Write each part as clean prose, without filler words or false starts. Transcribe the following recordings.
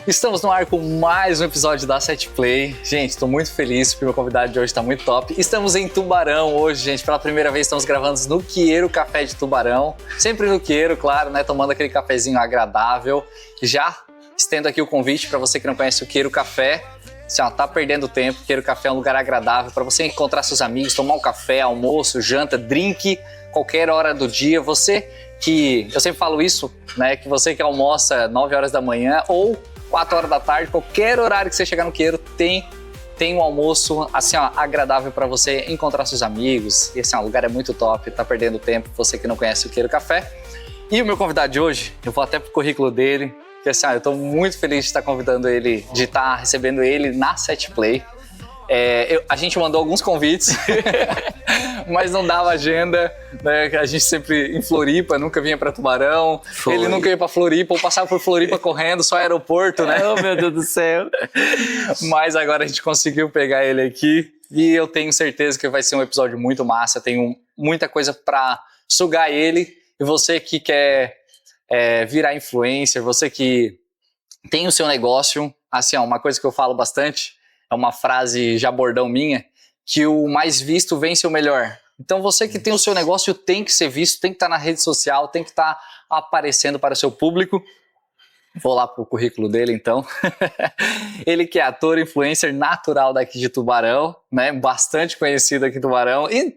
Estamos no ar com mais um episódio da Set Play. Gente, estou muito feliz porque o meu convidado de hoje está muito top. Estamos em Tubarão hoje, gente. Pela primeira vez estamos gravando no Quieiro Café de Tubarão. Sempre no Quieiro, claro, né? Tomando aquele cafezinho agradável. Já estendo aqui o convite para você que não conhece o Quieiro Café. Assim, ó, tá perdendo tempo. Quieiro Café é um lugar agradável para você encontrar seus amigos, tomar um café, almoço, janta, drink, qualquer hora do dia. Você que, eu sempre falo isso, né? Que você que almoça 9 horas da manhã ou 4 horas da tarde, qualquer horário que você chegar no Quieiro, tem um almoço assim, ó, agradável para você encontrar seus amigos. E assim, ó, o lugar é muito top, tá perdendo tempo, você que não conhece o Quieiro Café. E o meu convidado de hoje, eu vou até pro currículo dele, porque assim, ó, eu tô muito feliz de estar convidando ele, de estar recebendo ele na Set Play. A gente mandou alguns convites, mas não dava agenda, né? A gente sempre em Floripa, nunca vinha para Tubarão. Foi. Ele nunca ia para Floripa, ou passava por Floripa correndo, só aeroporto, né? Oh, meu Deus do céu! Mas agora a gente conseguiu pegar ele aqui e eu tenho certeza que vai ser um episódio muito massa. Tenho muita coisa para sugar ele. E você que quer virar influencer, você que tem o seu negócio, assim, ó, uma coisa que eu falo bastante, é uma frase já bordão minha, que o mais visto vence o melhor. Então você que tem o seu negócio tem que ser visto, tem que estar na rede social, tem que estar aparecendo para o seu público. Vou lá pro currículo dele então. Ele que é ator, influencer natural daqui de Tubarão, né? Bastante conhecido aqui em Tubarão e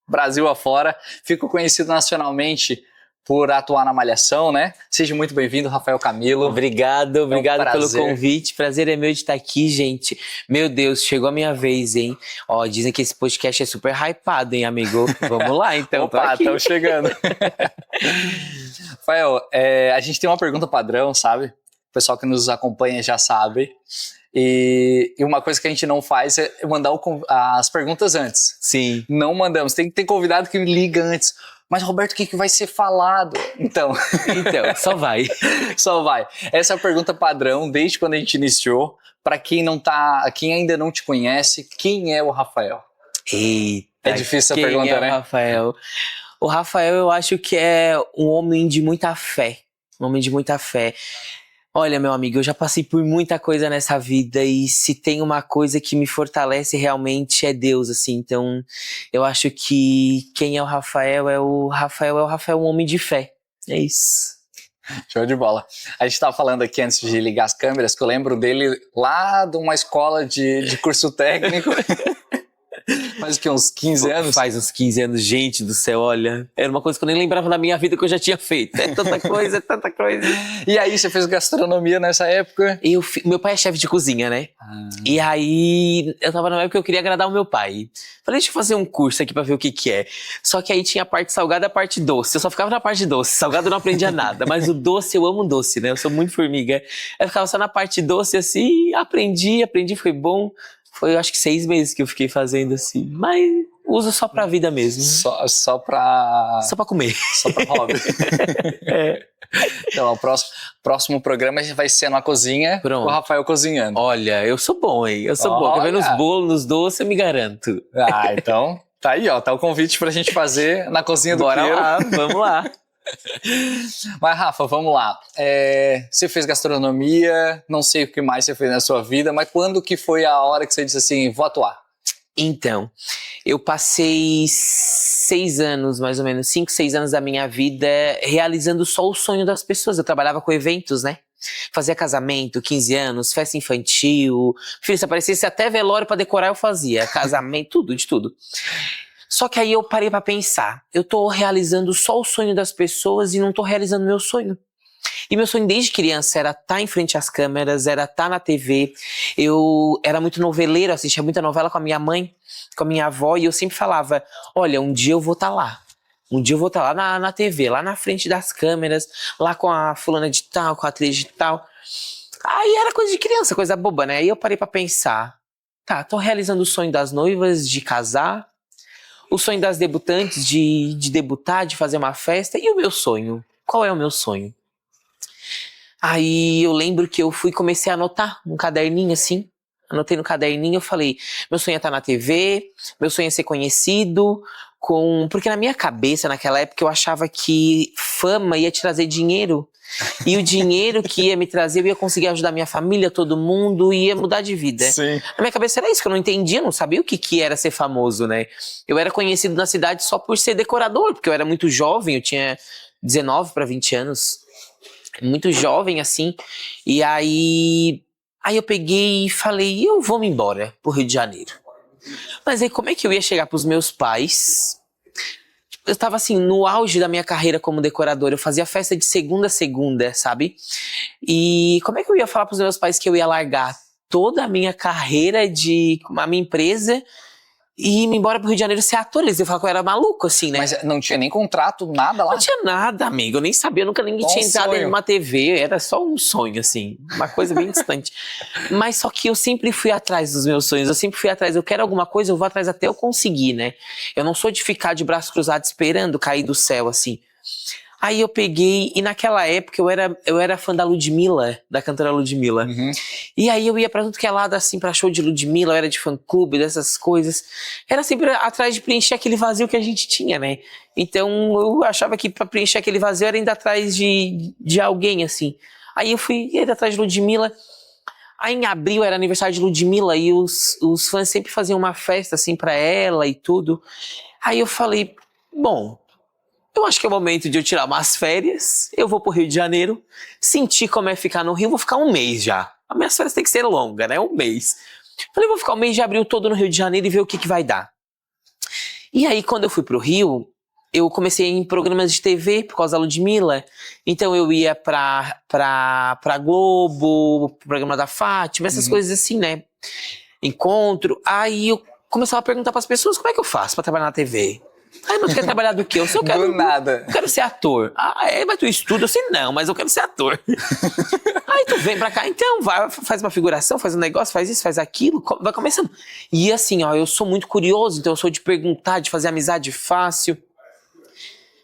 Brasil afora. Ficou conhecido nacionalmente por atuar na Malhação, né? Seja muito bem-vindo, Rafael Camilo. Obrigado pelo convite. Prazer é meu de estar aqui, gente. Meu Deus, chegou a minha vez, hein? Ó, dizem que esse podcast é super hypado, hein, amigo? Vamos lá, então. Opa, estamos chegando. Rafael, a gente tem uma pergunta padrão, sabe? O pessoal que nos acompanha já sabe. E uma coisa que a gente não faz é mandar as perguntas antes. Sim. Não mandamos. Tem que ter convidado que liga antes. Mas, Roberto, o que vai ser falado? Então, só vai. Só vai. Essa é a pergunta padrão desde quando a gente iniciou. Para quem ainda não te conhece, quem é o Rafael? Eita, é difícil essa pergunta, né? O Rafael, eu acho que é um homem de muita fé. Um homem de muita fé. Olha, meu amigo, eu já passei por muita coisa nessa vida e se tem uma coisa que me fortalece realmente é Deus, assim. Então, eu acho que quem é o Rafael é o Rafael, um homem de fé. É isso. Show de bola. A gente estava falando aqui antes de ligar as câmeras, que eu lembro dele lá de uma escola de curso técnico. Faz o que, uns 15 anos? Faz uns 15 anos, gente do céu, olha. Era uma coisa que eu nem lembrava da minha vida que eu já tinha feito. É tanta coisa, é tanta coisa. E aí, você fez gastronomia nessa época? Meu pai é chefe de cozinha, né? E aí, eu tava na época que eu queria agradar o meu pai. Falei, deixa eu fazer um curso aqui pra ver o que é. Só que aí tinha a parte salgada e a parte doce. Eu só ficava na parte doce. Salgado eu não aprendia nada. Mas o doce, eu amo doce, né? Eu sou muito formiga. Eu ficava só na parte doce, assim, aprendi, foi bom. Foi, eu acho que 6 meses que eu fiquei fazendo assim. Mas uso só pra vida mesmo. Só pra comer. Só pra hobby. Então, o próximo programa vai ser na cozinha. Pronto. Com o Rafael cozinhando. Olha, eu sou bom, hein? Eu sou bom. Quer ver nos bolos, nos doces, eu me garanto. Ah, então tá aí, ó. Tá o convite pra gente fazer na cozinha do Quieiro. Bora lá, vamos lá. Mas, Rafa, vamos lá. Você fez gastronomia, não sei o que mais você fez na sua vida, mas quando que foi a hora que você disse assim, vou atuar? Então, eu passei 6 anos, mais ou menos, 5, 6 anos da minha vida realizando só o sonho das pessoas. Eu trabalhava com eventos, né? Fazia casamento, 15 anos, festa infantil. Filho, se aparecesse até velório pra decorar, eu fazia. Casamento, tudo, de tudo. Só que aí eu parei pra pensar, eu tô realizando só o sonho das pessoas e não tô realizando meu sonho. E meu sonho desde criança era estar em frente às câmeras, era estar na TV. Eu era muito noveleiro, assistia muita novela com a minha mãe, com a minha avó, e eu sempre falava, olha, um dia eu vou estar lá. Um dia eu vou estar lá na TV, lá na frente das câmeras, lá com a fulana de tal, com a atriz de tal. Aí era coisa de criança, coisa boba, né? Aí eu parei pra pensar, tá, tô realizando o sonho das noivas de casar, o sonho das debutantes de debutar, de fazer uma festa, e o meu sonho? Qual é o meu sonho? Aí eu lembro que eu comecei a anotar num caderninho assim. Anotei no caderninho, eu falei, meu sonho é estar na TV, meu sonho é ser conhecido, porque na minha cabeça, naquela época, eu achava que fama ia te trazer dinheiro. E o dinheiro que ia me trazer, eu ia conseguir ajudar minha família, todo mundo, e ia mudar de vida. Sim. Na minha cabeça era isso, que eu não entendia, eu não sabia o que era ser famoso, né? Eu era conhecido na cidade só por ser decorador, porque eu era muito jovem, eu tinha 19 para 20 anos. Muito jovem, assim. E aí eu peguei e falei, eu vou me embora pro Rio de Janeiro. Mas aí como é que eu ia chegar pros meus pais? Eu tava assim, no auge da minha carreira como decorador, eu fazia festa de segunda a segunda, sabe? E como é que eu ia falar pros meus pais que eu ia largar toda a minha carreira a minha empresa e ir embora pro Rio de Janeiro ser ator? Eles iam falar que eu era maluco, assim, né? Mas não tinha nem contrato, nada lá? Não tinha nada, amigo. Eu nem sabia, nunca ninguém tinha entrado em uma TV. Era só um sonho, assim. Uma coisa bem distante. Mas só que eu sempre fui atrás dos meus sonhos. Eu sempre fui atrás. Eu quero alguma coisa, eu vou atrás até eu conseguir, né? Eu não sou de ficar de braços cruzados esperando cair do céu, assim. Aí eu peguei, e naquela época eu era fã da Ludmilla, da cantora Ludmilla. Uhum. E aí eu ia pra tudo que é lado, assim, pra show de Ludmilla, eu era de fã-clube, dessas coisas. Era sempre atrás de preencher aquele vazio que a gente tinha, né? Então eu achava que pra preencher aquele vazio era indo atrás de alguém, assim. Aí eu fui indo atrás de Ludmilla. Aí em abril era aniversário de Ludmilla e os fãs sempre faziam uma festa, assim, pra ela e tudo. Aí eu falei, bom, eu acho que é o momento de eu tirar umas férias, eu vou pro Rio de Janeiro, sentir como é ficar no Rio, vou ficar um mês já. As minhas férias tem que ser longa, né? Um mês. Falei, vou ficar um mês de abril todo no Rio de Janeiro e ver o que vai dar. E aí, quando eu fui pro Rio, eu comecei em programas de TV por causa da Ludmilla. Então eu ia pra Globo, pro programa da Fátima, essas coisas assim, né? Encontro. Aí eu começava a perguntar pras pessoas, como é que eu faço pra trabalhar na TV? Aí, mas tu quer trabalhar do quê? Eu quero, do nada. Eu quero ser ator. Ah, é? Mas tu estuda? Eu sei, não, mas eu quero ser ator. Aí tu vem pra cá, então, vai, faz uma figuração, faz um negócio, faz isso, faz aquilo, vai começando. E assim, ó, eu sou muito curioso, então eu sou de perguntar, de fazer amizade fácil.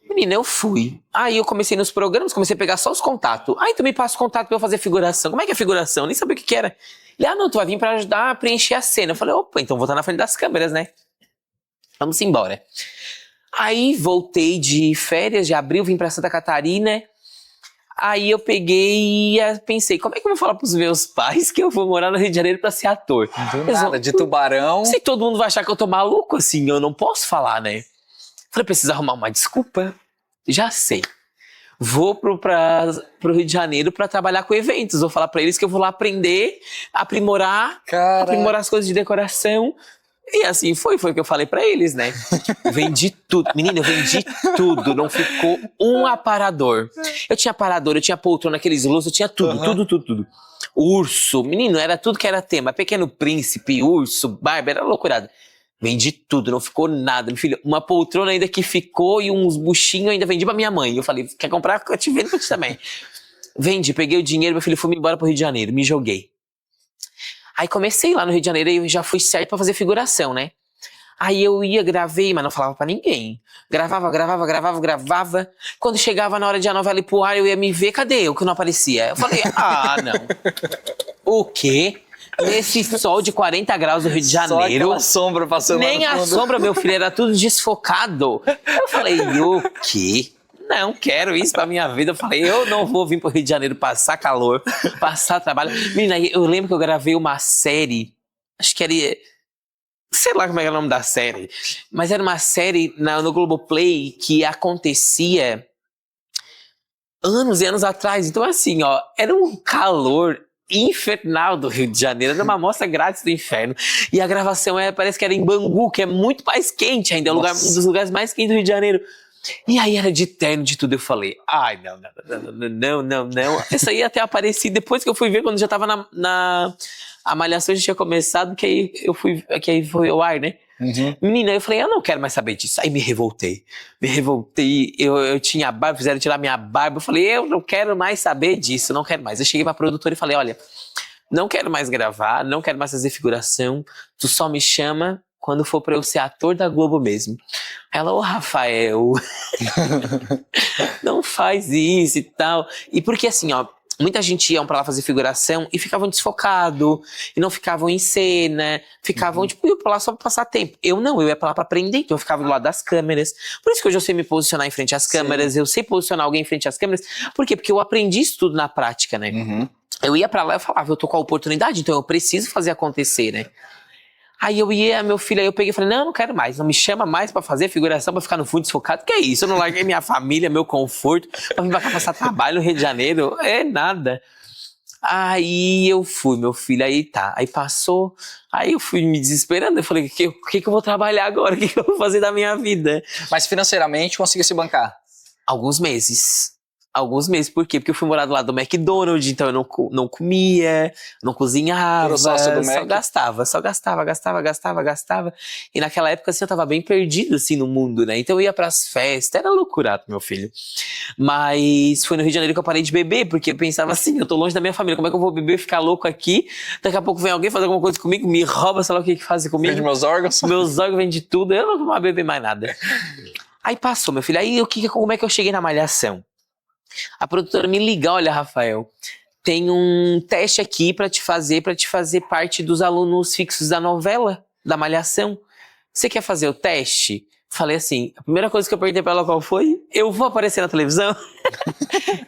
Menina, eu fui. Aí eu comecei nos programas, comecei a pegar só os contatos. Aí tu me passa o contato pra eu fazer figuração. Como é que é figuração? Eu nem sabia o que era. Ele, não, tu vai vir pra ajudar a preencher a cena. Eu falei, opa, então vou estar na frente das câmeras, né? Vamos embora. Aí voltei de férias, de abril, vim pra Santa Catarina. Aí eu peguei e pensei, como é que eu vou falar pros meus pais que eu vou morar no Rio de Janeiro pra ser ator? Nada, de Tubarão. Se todo mundo vai achar que eu tô maluco, assim, eu não posso falar, né? Falei, preciso arrumar uma desculpa. Já sei. Vou pro Rio de Janeiro pra trabalhar com eventos. Vou falar pra eles que eu vou lá aprender, aprimorar as coisas de decoração. E assim foi o que eu falei pra eles, né? Vendi tudo. Menina, eu vendi tudo. Não ficou um aparador. Eu tinha aparador, eu tinha poltrona, aqueles luz, eu tinha tudo, tudo. Urso, menino, era tudo que era tema. Pequeno Príncipe, urso, Barbie, era loucurada. Vendi tudo, não ficou nada. Meu filho, uma poltrona ainda que ficou e uns buchinhos ainda vendi pra minha mãe. Eu falei, quer comprar? Eu te vendo pra ti também. Vendi, peguei o dinheiro, meu filho, fui embora pro Rio de Janeiro, me joguei. Aí comecei lá no Rio de Janeiro e eu já fui certo pra fazer figuração, né? Aí eu ia, gravei, mas não falava pra ninguém. Gravava. Quando chegava na hora de a novela ir pro ar, eu ia me ver, cadê eu que não aparecia? Eu falei, não. O quê? Nesse sol de 40 graus do Rio de Janeiro. Só aquela sombra passando lá no Nem a fundo. sombra, meu filho, era tudo desfocado. Eu falei, o quê? Não quero isso pra minha vida. Eu falei, eu não vou vir pro Rio de Janeiro passar calor, passar trabalho. Menina, eu lembro que eu gravei uma série, acho que era, sei lá como é o nome da série, mas era uma série no Globoplay que acontecia anos e anos atrás. Então assim, ó, era um calor infernal do Rio de Janeiro, era uma amostra grátis do inferno. E a gravação parece que era em Bangu, que é muito mais quente ainda, é um dos lugares mais quentes do Rio de Janeiro. E aí era de terno, de tudo. Eu falei, ai, não. Isso aí até apareci depois que eu fui ver, quando já tava a malhação já tinha começado, que aí foi ao ar, né? Uhum. Menina, eu falei, eu não quero mais saber disso. Aí me revoltei, eu tinha barba, fizeram tirar minha barba. Eu falei, eu não quero mais saber disso, não quero mais. Eu cheguei pra produtora e falei, olha, não quero mais gravar, não quero mais fazer figuração, tu só me chama quando for pra eu ser ator da Globo mesmo. Ela, Rafael, não faz isso e tal. E porque assim, ó, Muita gente ia pra lá fazer figuração e ficavam desfocados, e não ficavam em cena, ficavam, tipo, iam pra lá só pra passar tempo. Eu não, eu ia pra lá pra aprender, então eu ficava do lado das câmeras. Por isso que hoje eu sei me posicionar em frente às câmeras, eu sei posicionar alguém em frente às câmeras. Por quê? Porque eu aprendi isso tudo na prática, né? Eu ia pra lá e eu falava, eu tô com a oportunidade, então eu preciso fazer acontecer, né? Aí eu ia, meu filho, aí eu peguei e falei, não quero mais, não me chama mais pra fazer figuração, pra ficar no fundo desfocado, que é isso? Eu não larguei minha família, meu conforto, pra vir pra cá passar trabalho no Rio de Janeiro, é nada. Aí eu fui, meu filho, aí tá, aí passou, aí eu fui me desesperando, eu falei, o que eu vou trabalhar agora, o que eu vou fazer da minha vida? Mas financeiramente conseguiu se bancar? Alguns meses. Por quê? Porque eu fui morar do lado do McDonald's, então eu não comia, não cozinhava, Virou sócio do só Mac? gastava. E naquela época, assim, eu tava bem perdido, assim, no mundo, né? Então eu ia pras festas, era loucurado, meu filho. Mas foi no Rio de Janeiro que eu parei de beber, porque eu pensava assim, eu tô longe da minha família, como é que eu vou beber, ficar louco aqui? Daqui a pouco vem alguém fazer alguma coisa comigo, me rouba, sei lá o que faz comigo. Vende meus órgãos? Meus órgãos vende tudo, eu não vou mais beber mais nada. Aí passou, meu filho, aí como é que eu cheguei na Malhação? A produtora me liga, olha, Rafael, tem um teste aqui pra te fazer parte dos alunos fixos da novela, da Malhação. Você quer fazer o teste? Falei assim, a primeira coisa que eu perguntei pra ela qual foi, eu vou aparecer na televisão?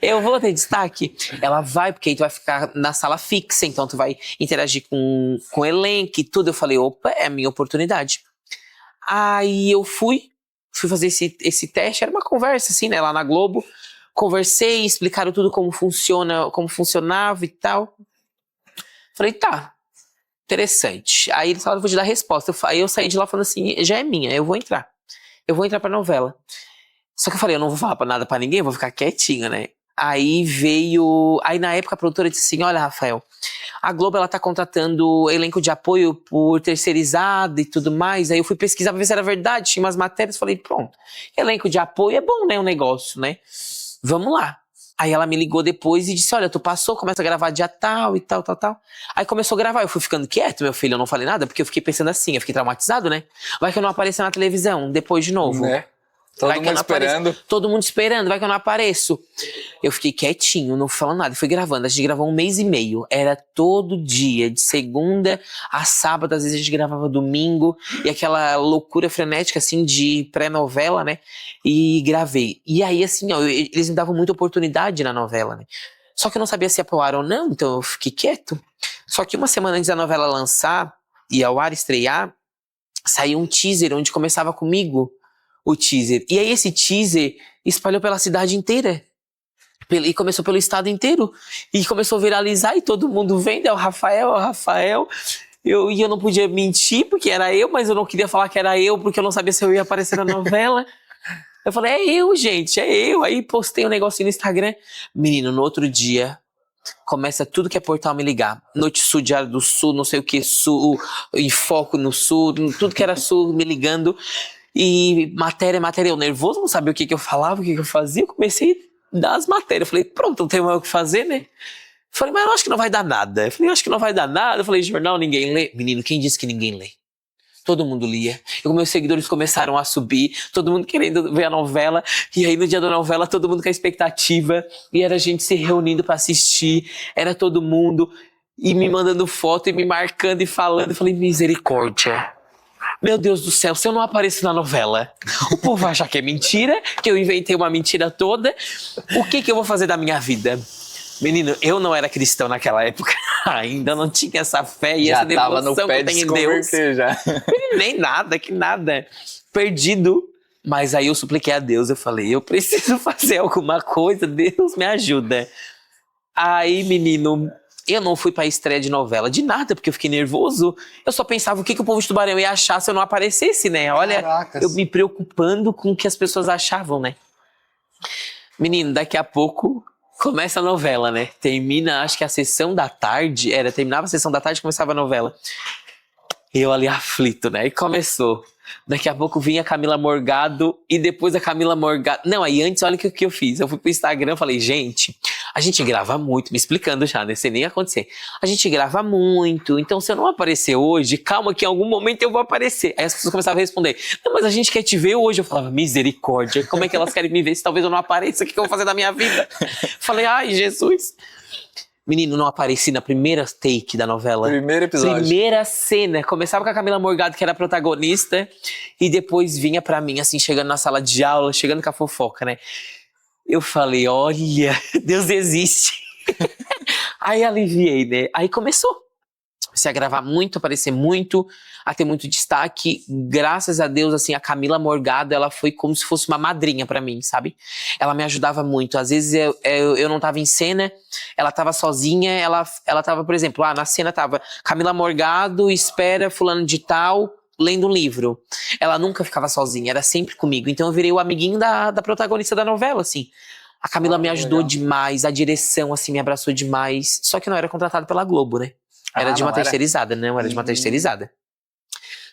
Eu vou ter destaque? Ela vai, porque aí tu vai ficar na sala fixa, então tu vai interagir com o elenco e tudo. Eu falei, opa, é a minha oportunidade. Aí eu fui fazer esse teste, era uma conversa assim, né, lá na Globo. Conversei, explicaram tudo como funcionava e tal. Falei, tá, interessante. Aí eles falaram, vou te dar a resposta. Aí eu saí de lá falando assim, já é minha, eu vou entrar pra novela. Só que eu falei, eu não vou falar nada pra ninguém, eu vou ficar quietinho, né? Aí na época a produtora disse assim, olha, Rafael, a Globo, ela tá contratando elenco de apoio por terceirizado e tudo mais. Aí eu fui pesquisar pra ver se era verdade, tinha umas matérias, falei, pronto, elenco de apoio é bom, né, o negócio, né? Vamos lá. Aí ela me ligou depois e disse, olha, tu passou, começa a gravar dia tal e tal. Aí começou a gravar, eu fui ficando quieto, meu filho, eu não falei nada, porque eu fiquei pensando assim, eu fiquei traumatizado, né? Vai que eu não apareça na televisão, depois de novo. Né? Todo mundo esperando. Todo mundo esperando, vai que eu não apareço. Eu fiquei quietinho, não falando nada, fui gravando. A gente gravou 1 mês e meio, era todo dia, de segunda a sábado, às vezes a gente gravava domingo, e aquela loucura frenética, assim, de pré-novela, né? E gravei. E aí, assim, ó, eles me davam muita oportunidade na novela, né? Só que eu não sabia se ia pro ar ou não, então eu fiquei quieto. Só que uma semana antes da novela lançar, e ao ar estrear, saiu um teaser onde começava comigo, o teaser. E aí esse teaser espalhou pela cidade inteira. E começou pelo estado inteiro. E começou a viralizar e todo mundo vendo, é o Rafael. E eu não podia mentir porque era eu, mas eu não queria falar que era eu porque eu não sabia se eu ia aparecer na novela. Eu falei, é eu, gente, é eu. Aí postei um negocinho no Instagram. Menino, no outro dia, começa tudo que é portal me ligar. Noite Sul, Diário do Sul, não sei o que, Sul, em Foco no Sul, tudo que era Sul me ligando. E matéria, eu nervoso, não sabia o que eu falava, o que eu fazia. Eu comecei a dar as matérias. Eu falei, pronto, não tenho mais o que fazer, né? Eu falei, mas eu acho que não vai dar nada. Eu falei, jornal ninguém lê. Menino, quem disse que ninguém lê? Todo mundo lia. E meus seguidores começaram a subir, todo mundo querendo ver a novela. E aí no dia da novela, todo mundo com a expectativa. E era a gente se reunindo pra assistir. Era todo mundo. E me mandando foto e me marcando e falando. Eu falei, misericórdia. Meu Deus do céu, se eu não apareço na novela, o povo vai achar que é mentira, que eu inventei uma mentira toda. O que eu vou fazer da minha vida? Menino, eu não era cristão naquela época. Ainda não tinha essa fé e já essa devoção que eu tenho em Deus. Já. Nem nada, que nada. Perdido. Mas aí eu supliquei a Deus, eu falei, eu preciso fazer alguma coisa, Deus me ajuda. Aí, menino, eu não fui pra estreia de novela de nada, porque eu fiquei nervoso. Eu só pensava o que o povo de Tubarão ia achar se eu não aparecesse, né? Olha, Caracas. Eu me preocupando com o que as pessoas achavam, né? Menino, daqui a pouco começa a novela, né? Termina, acho que a sessão da tarde, terminava a sessão da tarde e começava a novela. Eu ali aflito, né? E começou. Daqui a pouco vinha a Camila Morgado e depois a Camila Morgado... Não, aí antes, olha o que eu fiz. Eu fui pro Instagram e falei, gente, a gente grava muito, me explicando já, né? Sem nem acontecer. A gente grava muito, então se eu não aparecer hoje, calma que em algum momento eu vou aparecer. Aí as pessoas começavam a responder, não, mas a gente quer te ver hoje. Eu falava, misericórdia, como é que elas querem me ver se talvez eu não apareça? O que eu vou fazer da minha vida? Falei, ai, Jesus. Menino, não apareci na primeira take da novela. Primeiro episódio. Primeira cena. Começava com a Camila Morgado, que era a protagonista, e depois vinha pra mim, assim, chegando na sala de aula, chegando com a fofoca, né? Eu falei, olha, Deus existe. Aí aliviei, né? Aí começou. Comecei a gravar muito, aparecer muito, a ter muito destaque. Graças a Deus, assim, a Camila Morgado, ela foi como se fosse uma madrinha pra mim, sabe? Ela me ajudava muito. Às vezes eu não tava em cena, ela tava sozinha, ela tava, por exemplo, na cena tava Camila Morgado, espera fulano de tal, lendo um livro. Ela nunca ficava sozinha, era sempre comigo. Então eu virei o amiguinho da protagonista da novela, assim. A Camila me ajudou demais, a direção, assim, me abraçou demais. Só que não era contratado pela Globo, né? Era de uma terceirizada, não, era de uma terceirizada.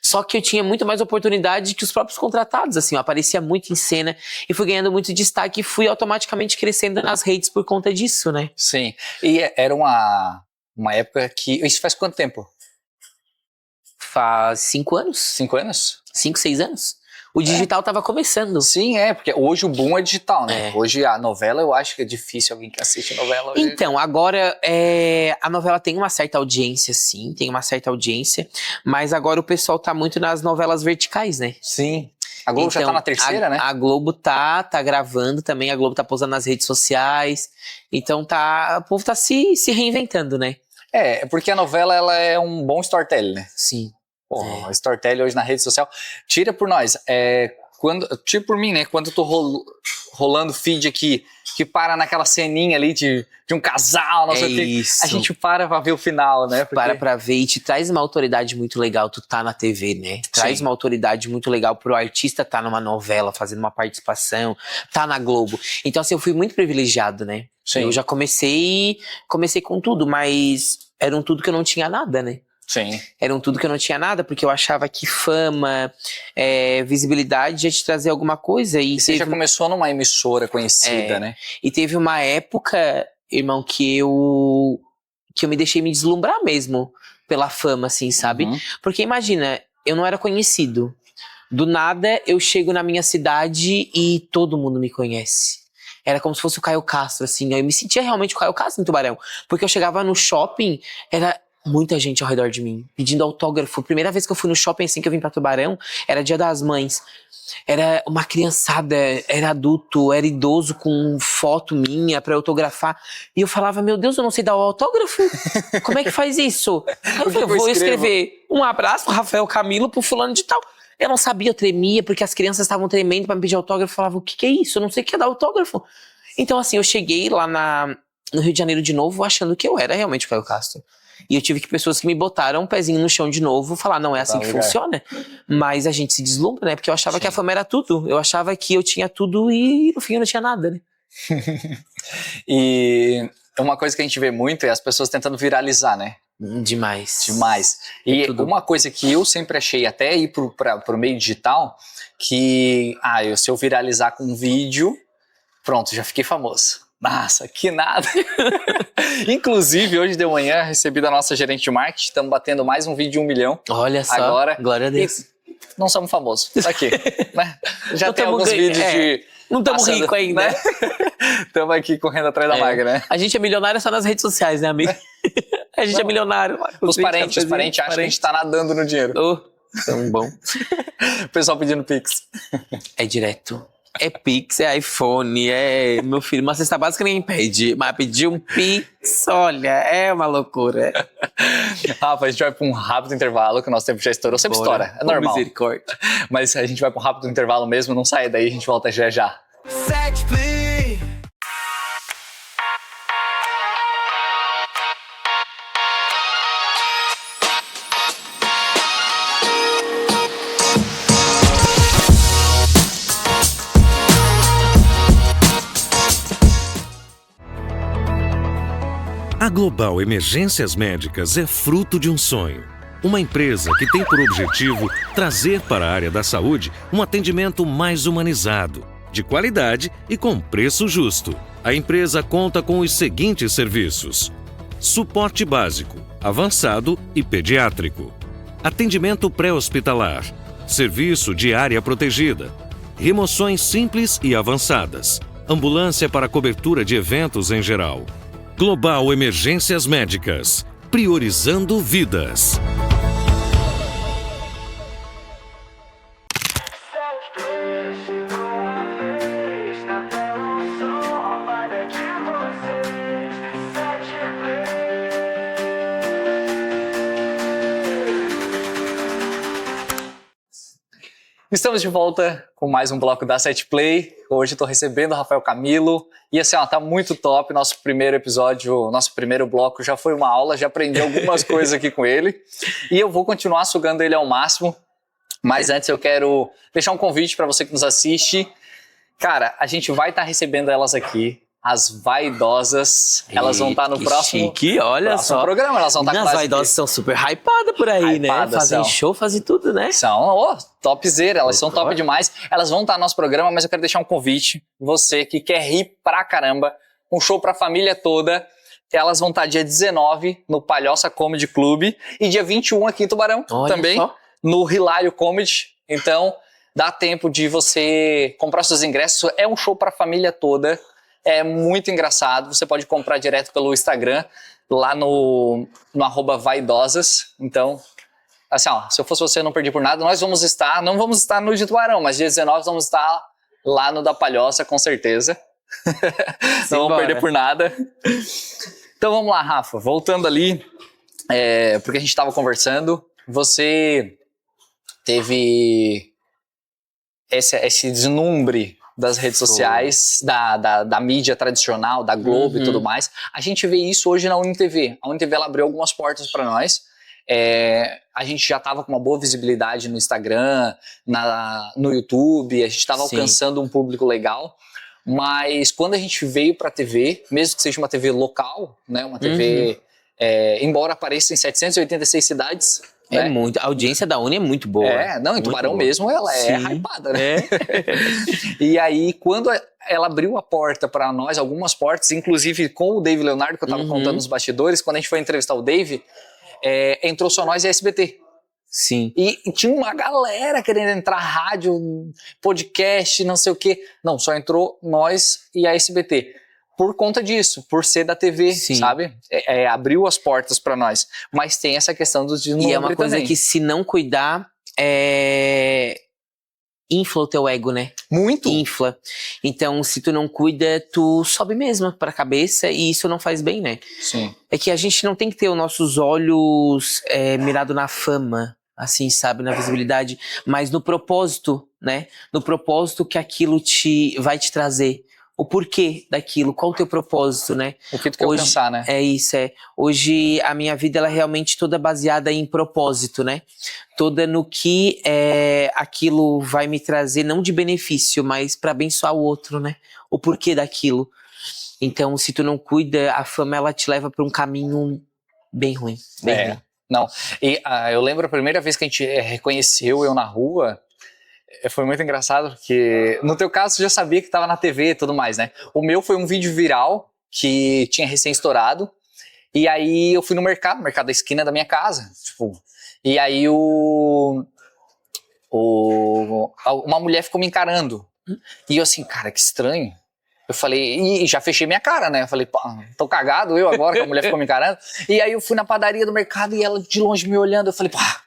Só que eu tinha muito mais oportunidade que os próprios contratados, assim, eu aparecia muito em cena e fui ganhando muito destaque e fui automaticamente crescendo nas redes por conta disso, né? Sim, e era uma época que... Isso faz quanto tempo? Faz 5 anos. 5 anos? 5, 6 anos. O digital tava começando. Sim, porque hoje o boom é digital, né? Hoje a novela, eu acho que é difícil alguém que assiste novela hoje. Então, agora a novela tem uma certa audiência, sim, tem uma certa audiência, mas agora o pessoal tá muito nas novelas verticais, né? Sim. A Globo já tá na terceira, né? A Globo tá gravando também, a Globo tá posando nas redes sociais, então o povo tá se reinventando, né? Porque a novela, ela é um bom storytelling, né? Sim. O storytelling hoje na rede social, tira por nós, tira por mim, né? Quando eu tô rolando feed aqui, que para naquela ceninha ali de um casal, não sei o que, a gente para pra ver o final, né? Para pra ver e te traz uma autoridade muito legal, tu tá na TV, né? Traz uma autoridade muito legal pro artista tá numa novela, fazendo uma participação, tá na Globo. Então assim, eu fui muito privilegiado, né? Sim. Eu já comecei com tudo, mas era um tudo que eu não tinha nada, né? Sim. Era um tudo que eu não tinha nada, porque eu achava que fama, visibilidade ia te trazer alguma coisa. E você já começou numa emissora conhecida, né? E teve uma época, irmão, que eu me deixei me deslumbrar mesmo pela fama, assim, sabe? Porque imagina, eu não era conhecido. Do nada, eu chego na minha cidade e todo mundo me conhece. Era como se fosse o Caio Castro, assim. Eu me sentia realmente o Caio Castro em Tubarão. Porque eu chegava no shopping, era muita gente ao redor de mim, pedindo autógrafo. A primeira vez que eu fui no shopping, assim, que eu vim pra Tubarão, era Dia das Mães. Era uma criançada, era adulto, era idoso com foto minha pra autografar. E eu falava, meu Deus, eu não sei dar o autógrafo? Como é que faz isso? Aí eu falei, vou escrever um abraço pro Rafael Camilo, pro fulano de tal. Eu não sabia, eu tremia, porque as crianças estavam tremendo pra me pedir autógrafo. Eu falava, o que é isso? Eu não sei o que é dar autógrafo. Então, assim, eu cheguei lá no Rio de Janeiro de novo, achando que eu era realmente o Caio Castro. E eu tive pessoas que me botaram um pezinho no chão de novo, falar, não é assim que funciona. Mas a gente se deslumbra, né? Porque eu achava que a fama era tudo. Eu achava que eu tinha tudo e no fim eu não tinha nada, né? E uma coisa que a gente vê muito é as pessoas tentando viralizar, né? Demais. E uma coisa que eu sempre achei, até ir pro meio digital, que se eu viralizar com um vídeo, pronto, já fiquei famoso. Nossa, que nada. Inclusive, hoje de manhã, recebi da nossa gerente de marketing, estamos batendo mais um vídeo de 1 milhão. Olha só, agora, glória a Deus. Não somos famosos, tá aqui. Né? Já não tem alguns vídeos de... Não estamos ricos ainda. Estamos aqui correndo atrás da maga, né? A gente é milionário só nas redes sociais, né, amigo? A gente é milionário. Os parentes acham que a gente tá nadando no dinheiro. Tão bom. O pessoal pedindo Pix. É direto. É Pix, é iPhone, meu filho, uma cesta básica nem pede, mas pedir um Pix, olha, é uma loucura. Rafa, a gente vai para um rápido intervalo, que o nosso tempo já estourou, sempre estoura, é normal. Misericórdia. Mas a gente vai para um rápido intervalo mesmo, não sai daí, a gente volta já já. A Global Emergências Médicas é fruto de um sonho. Uma empresa que tem por objetivo trazer para a área da saúde um atendimento mais humanizado, de qualidade e com preço justo. A empresa conta com os seguintes serviços: suporte básico, avançado e pediátrico, atendimento pré-hospitalar, serviço de área protegida, remoções simples e avançadas, ambulância para cobertura de eventos em geral. Global Emergências Médicas, priorizando vidas. Estamos de volta com mais um bloco da 7play. Hoje estou recebendo o Rafael Camilo. E assim, tá muito top. Nosso primeiro episódio, nosso primeiro bloco já foi uma aula, já aprendi algumas coisas aqui com ele. E eu vou continuar sugando ele ao máximo. Mas antes eu quero deixar um convite para você que nos assiste. Cara, a gente vai estar recebendo elas aqui. As vaidosas, elas vão estar no próximo programa. Elas vão estar As vaidosas são super hypadas por aí, né? Fazem show, fazem tudo, né? São topzera, elas são top demais. Elas vão estar no nosso programa, mas eu quero deixar um convite. Você que quer rir pra caramba, um show pra família toda. Elas vão estar dia 19 no Palhoça Comedy Club e dia 21 aqui em Tubarão. Olha também, só. no Hilário Comedy. Então, dá tempo de você comprar seus ingressos. É um show pra família toda. É muito engraçado, você pode comprar direto pelo Instagram, lá no @vaidosas. Então, assim, se eu fosse você, eu não perdi por nada. Nós vamos estar, não vamos estar no de Tubarão, mas dia 19 vamos estar lá no da Palhoça, com certeza. Não vamos perder por nada. Então vamos lá, Rafa, voltando ali, porque a gente estava conversando, você teve esse deslumbre das redes sociais, da mídia tradicional, da Globo e tudo mais. A gente vê isso hoje na UniTV. A UniTV ela abriu algumas portas para nós. A gente já estava com uma boa visibilidade no Instagram, no YouTube, a gente estava alcançando um público legal. Mas quando a gente veio para a TV, mesmo que seja uma TV local, né, uma TV, embora apareça em 786 cidades... É muito. A audiência da Uni é muito boa. Em Tubarão mesmo ela é hypada, né? E aí, quando ela abriu a porta para nós, algumas portas, inclusive com o Dave Leonardo, que eu tava contando nos bastidores, quando a gente foi entrevistar o Dave, entrou só nós e a SBT. Sim. E tinha uma galera querendo entrar, rádio, podcast, não sei o quê. Não, só entrou nós e a SBT. Por conta disso, por ser da TV, sabe? Abriu as portas pra nós. Mas tem essa questão dos deslumbre E é uma coisa também. que, se não cuidar, infla o teu ego, né? Muito. Infla. Então, se tu não cuida, tu sobe mesmo pra cabeça e isso não faz bem, né? Sim. É que a gente não tem que ter os nossos olhos mirados na fama, assim, sabe? Na visibilidade, mas no propósito, né? No propósito que aquilo vai te trazer. O porquê daquilo, qual o teu propósito, né? O que tu quer alcançar, né? É isso, Hoje a minha vida ela é realmente toda baseada em propósito, né? Toda no que aquilo vai me trazer, não de benefício, mas para abençoar o outro, né? O porquê daquilo. Então, se tu não cuida, a fama ela te leva para um caminho bem ruim. Bem ruim. Não. E eu lembro a primeira vez que a gente reconheceu eu na rua. Foi muito engraçado, porque no teu caso você já sabia que estava na TV e tudo mais, né? O meu foi um vídeo viral que tinha recém estourado. E aí eu fui no mercado da esquina da minha casa. Tipo, e aí uma mulher ficou me encarando. E eu assim, cara, que estranho. Eu falei, e já fechei minha cara, né? Eu falei, pô, tô cagado eu agora que a mulher ficou me encarando. E aí eu fui na padaria do mercado e ela de longe me olhando. Eu falei, pá.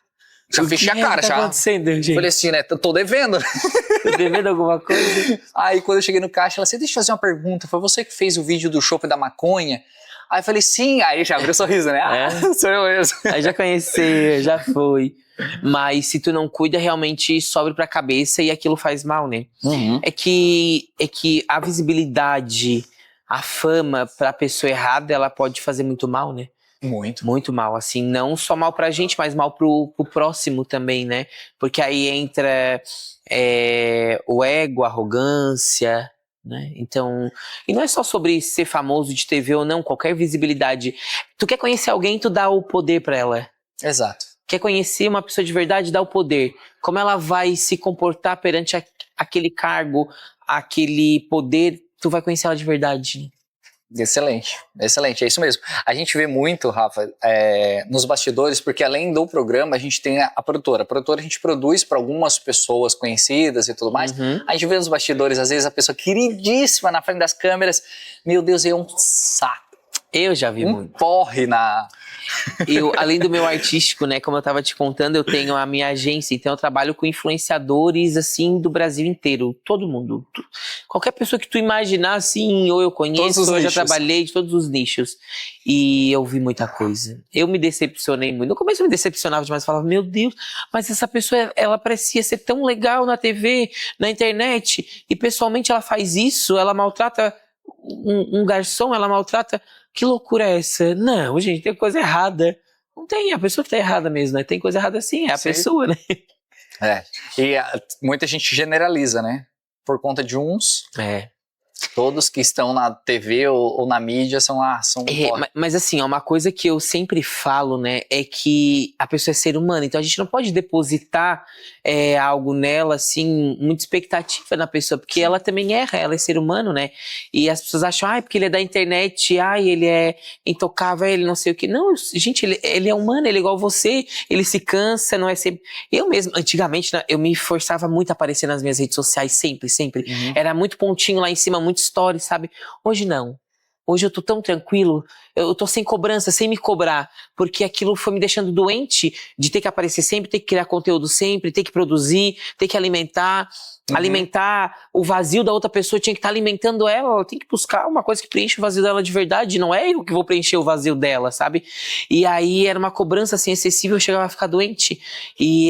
Já fechei a cara, tá acontecendo, gente? Falei assim, né? Tô devendo. Tô devendo alguma coisa? Aí quando eu cheguei no caixa, ela disse, deixa eu fazer uma pergunta. Foi você que fez o vídeo do chopp da maconha? Aí eu falei, sim. Aí já abriu o sorriso, né? Sou eu mesmo. Aí já conheci, já foi. Mas se tu não cuida, realmente sobe pra cabeça e aquilo faz mal, né? É que a visibilidade, a fama pra pessoa errada, ela pode fazer muito mal, né? Muito mal, assim, não só mal pra gente, mas mal pro próximo também, né? Porque aí entra o ego, a arrogância, né? Então, e não é só sobre ser famoso de TV ou não, qualquer visibilidade. Tu quer conhecer alguém, tu dá o poder pra ela. Exato. Quer conhecer uma pessoa de verdade, dá o poder. Como ela vai se comportar perante aquele cargo, aquele poder, tu vai conhecer ela de verdade. Excelente, excelente, é isso mesmo. A gente vê muito, Rafa, nos bastidores, porque além do programa, a gente tem a produtora. A produtora a gente produz para algumas pessoas conhecidas e tudo mais. A gente vê nos bastidores, às vezes, a pessoa queridíssima na frente das câmeras. Meu Deus, é um saco. Eu já vi muito. Porre na... Eu, além do meu artístico, né, como eu tava te contando, eu tenho a minha agência, então eu trabalho com influenciadores, assim, do Brasil inteiro, todo mundo. Qualquer pessoa que tu imaginar, assim, ou eu conheço, ou eu já trabalhei de todos os nichos. E eu vi muita coisa. Eu me decepcionei muito. No começo eu me decepcionava demais, falava, meu Deus, mas essa pessoa, ela parecia ser tão legal na TV, na internet, e pessoalmente ela faz isso, ela maltrata um garçom, ela maltrata... Que loucura é essa? Não, gente, tem coisa errada. Não tem, a pessoa que tá errada mesmo, né? Tem coisa errada sim, é a pessoa, né? E muita gente generaliza, né? Por conta de uns. Todos que estão na TV ou na mídia são mas assim, uma coisa que eu sempre falo, né, é que a pessoa é ser humana, então a gente não pode depositar algo nela, assim, muita expectativa na pessoa, porque ela também erra, ela é ser humano, né, e as pessoas acham, porque ele é da internet, ele é intocável, ele não sei o que, não, gente, ele é humano, ele é igual você, ele se cansa, não é sempre, eu mesmo, antigamente, né, eu me forçava muito a aparecer nas minhas redes sociais, sempre, era muito pontinho lá em cima, muito story, sabe? Hoje não. Hoje eu tô tão tranquilo, eu tô sem cobrança, sem me cobrar, porque aquilo foi me deixando doente de ter que aparecer sempre, ter que criar conteúdo sempre, ter que produzir, ter que alimentar o vazio da outra pessoa, tinha que estar alimentando ela tem que buscar uma coisa que preenche o vazio dela de verdade, não é eu que vou preencher o vazio dela, sabe? E aí era uma cobrança assim excessiva, eu chegava a ficar doente, e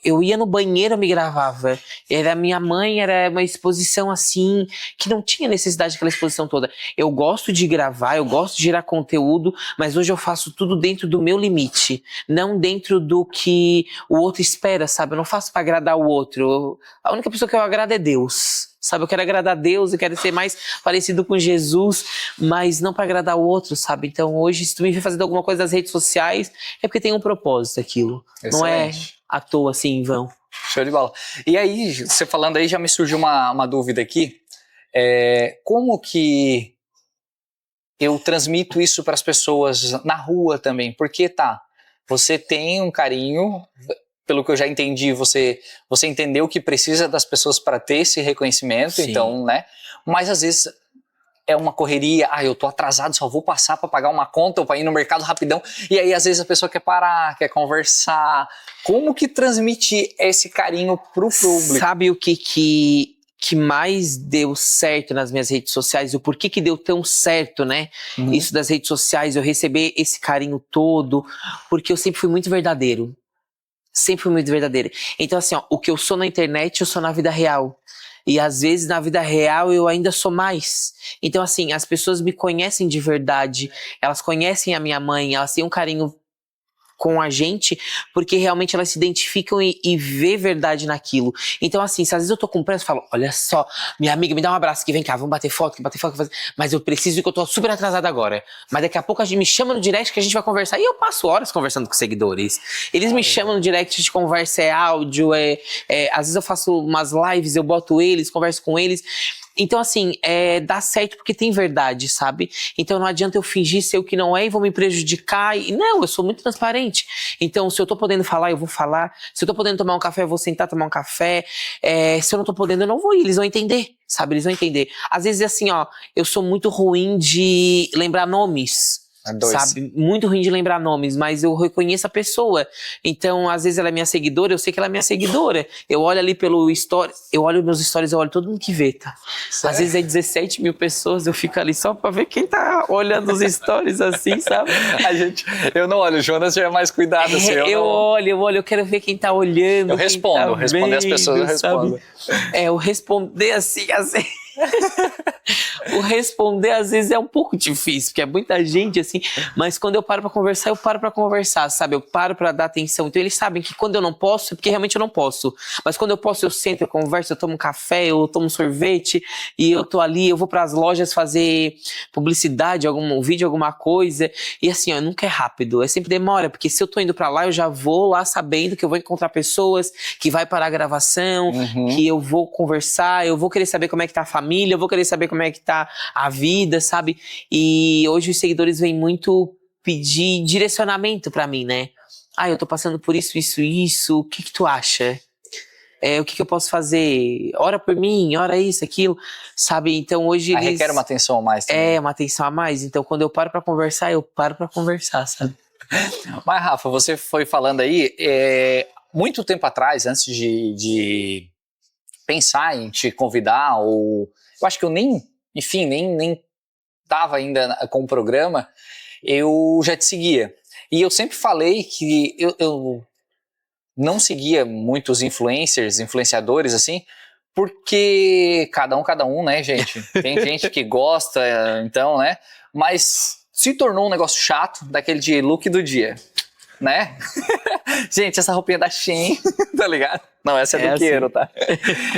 eu ia no banheiro, eu me gravava, era minha mãe, era uma exposição assim, que não tinha necessidade daquela exposição toda. Eu gosto de gravar, eu gosto de gerar conteúdo, mas hoje eu faço tudo dentro do meu limite, não dentro do que o outro espera, sabe? Eu não faço pra agradar o outro, a única pessoa que eu agrado é Deus, sabe? Eu quero agradar a Deus, eu quero ser mais parecido com Jesus, mas não pra agradar o outro, sabe? Então hoje, se tu me vê fazendo alguma coisa nas redes sociais, é porque tem um propósito aquilo. Excelente. Não é à toa assim, em vão. Show de bola. E aí, você falando aí, já me surgiu uma dúvida aqui. Como que eu transmito isso para as pessoas na rua também? Porque você tem um carinho, pelo que eu já entendi, você entendeu que precisa das pessoas para ter esse reconhecimento, sim. Então, né? Mas às vezes é uma correria, eu tô atrasado, só vou passar para pagar uma conta ou para ir no mercado rapidão, e aí às vezes a pessoa quer parar, quer conversar. Como que transmitir esse carinho pro público? Sabe o que mais deu certo nas minhas redes sociais, o porquê que deu tão certo, né? Isso das redes sociais, eu receber esse carinho todo, porque eu sempre fui muito verdadeiro. Sempre fui muito verdadeira. Então assim, o que eu sou na internet, eu sou na vida real. E às vezes na vida real eu ainda sou mais. Então assim, as pessoas me conhecem de verdade, elas conhecem a minha mãe, elas têm um carinho com a gente, porque realmente elas se identificam e vê verdade naquilo. Então assim, se às vezes eu tô com pressa, eu falo, olha só, minha amiga, me dá um abraço aqui, vem cá, vamos bater foto, mas eu preciso que eu tô super atrasada agora. Mas daqui a pouco a gente me chama no direct que a gente vai conversar, e eu passo horas conversando com seguidores. Eles me chamam no direct, a gente conversa, áudio, às vezes eu faço umas lives, eu boto eles, converso com eles. Então assim, dá certo porque tem verdade, sabe? Então não adianta eu fingir ser o que não é e vou me prejudicar. Não, eu sou muito transparente. Então se eu tô podendo falar, eu vou falar. Se eu tô podendo tomar um café, eu vou sentar tomar um café. Se eu não tô podendo, eu não vou ir. Eles vão entender, sabe? Eles vão entender. Às vezes assim, eu sou muito ruim de lembrar nomes. Sabe? Muito ruim de lembrar nomes, mas eu reconheço a pessoa. Então, às vezes ela é minha seguidora, eu sei que ela é minha seguidora. Eu olho ali pelo stories, eu olho meus stories, eu olho todo mundo que vê, tá? Às vezes é 17 mil pessoas, eu fico ali só pra ver quem tá olhando os stories assim, sabe? Eu não olho, o Jonas já é mais cuidado assim. Eu olho, eu quero ver quem tá olhando. Eu respondo, responder as pessoas, eu respondo. Eu responder assim. o responder às vezes é um pouco difícil, porque é muita gente assim, mas quando eu paro pra conversar, eu paro pra conversar, sabe? Eu paro pra dar atenção. Então eles sabem que quando eu não posso, é porque realmente eu não posso. Mas quando eu posso, eu sento, eu converso, eu tomo um café, eu tomo um sorvete e eu tô ali, eu vou pras lojas fazer publicidade, algum vídeo, alguma coisa. E assim, ó, nunca é rápido, sempre demora, porque se eu tô indo pra lá, eu já vou lá sabendo que eu vou encontrar pessoas, que vai parar a gravação, que eu vou conversar, eu vou querer saber como é que tá a família, eu vou querer saber como é que tá a vida, sabe? E hoje os seguidores vêm muito pedir direcionamento pra mim, né? Ah, eu tô passando por isso, o que tu acha? O que eu posso fazer? Ora por mim, ora isso, aquilo, sabe? Então hoje eles... requer uma atenção a mais também. uma atenção a mais. Então quando eu paro pra conversar, eu paro pra conversar, sabe? Mas, Rafa, você foi falando aí, muito tempo atrás, antes de pensar em te convidar, ou eu acho que eu nem tava ainda com o programa, eu já te seguia. E eu sempre falei que eu não seguia muitos influenciadores, assim, porque cada um, né, gente? Tem gente que gosta, então, né? Mas se tornou um negócio chato, daquele de look do dia, né? Gente, essa roupinha da Shein, tá ligado? Não, essa é do Queiro, tá?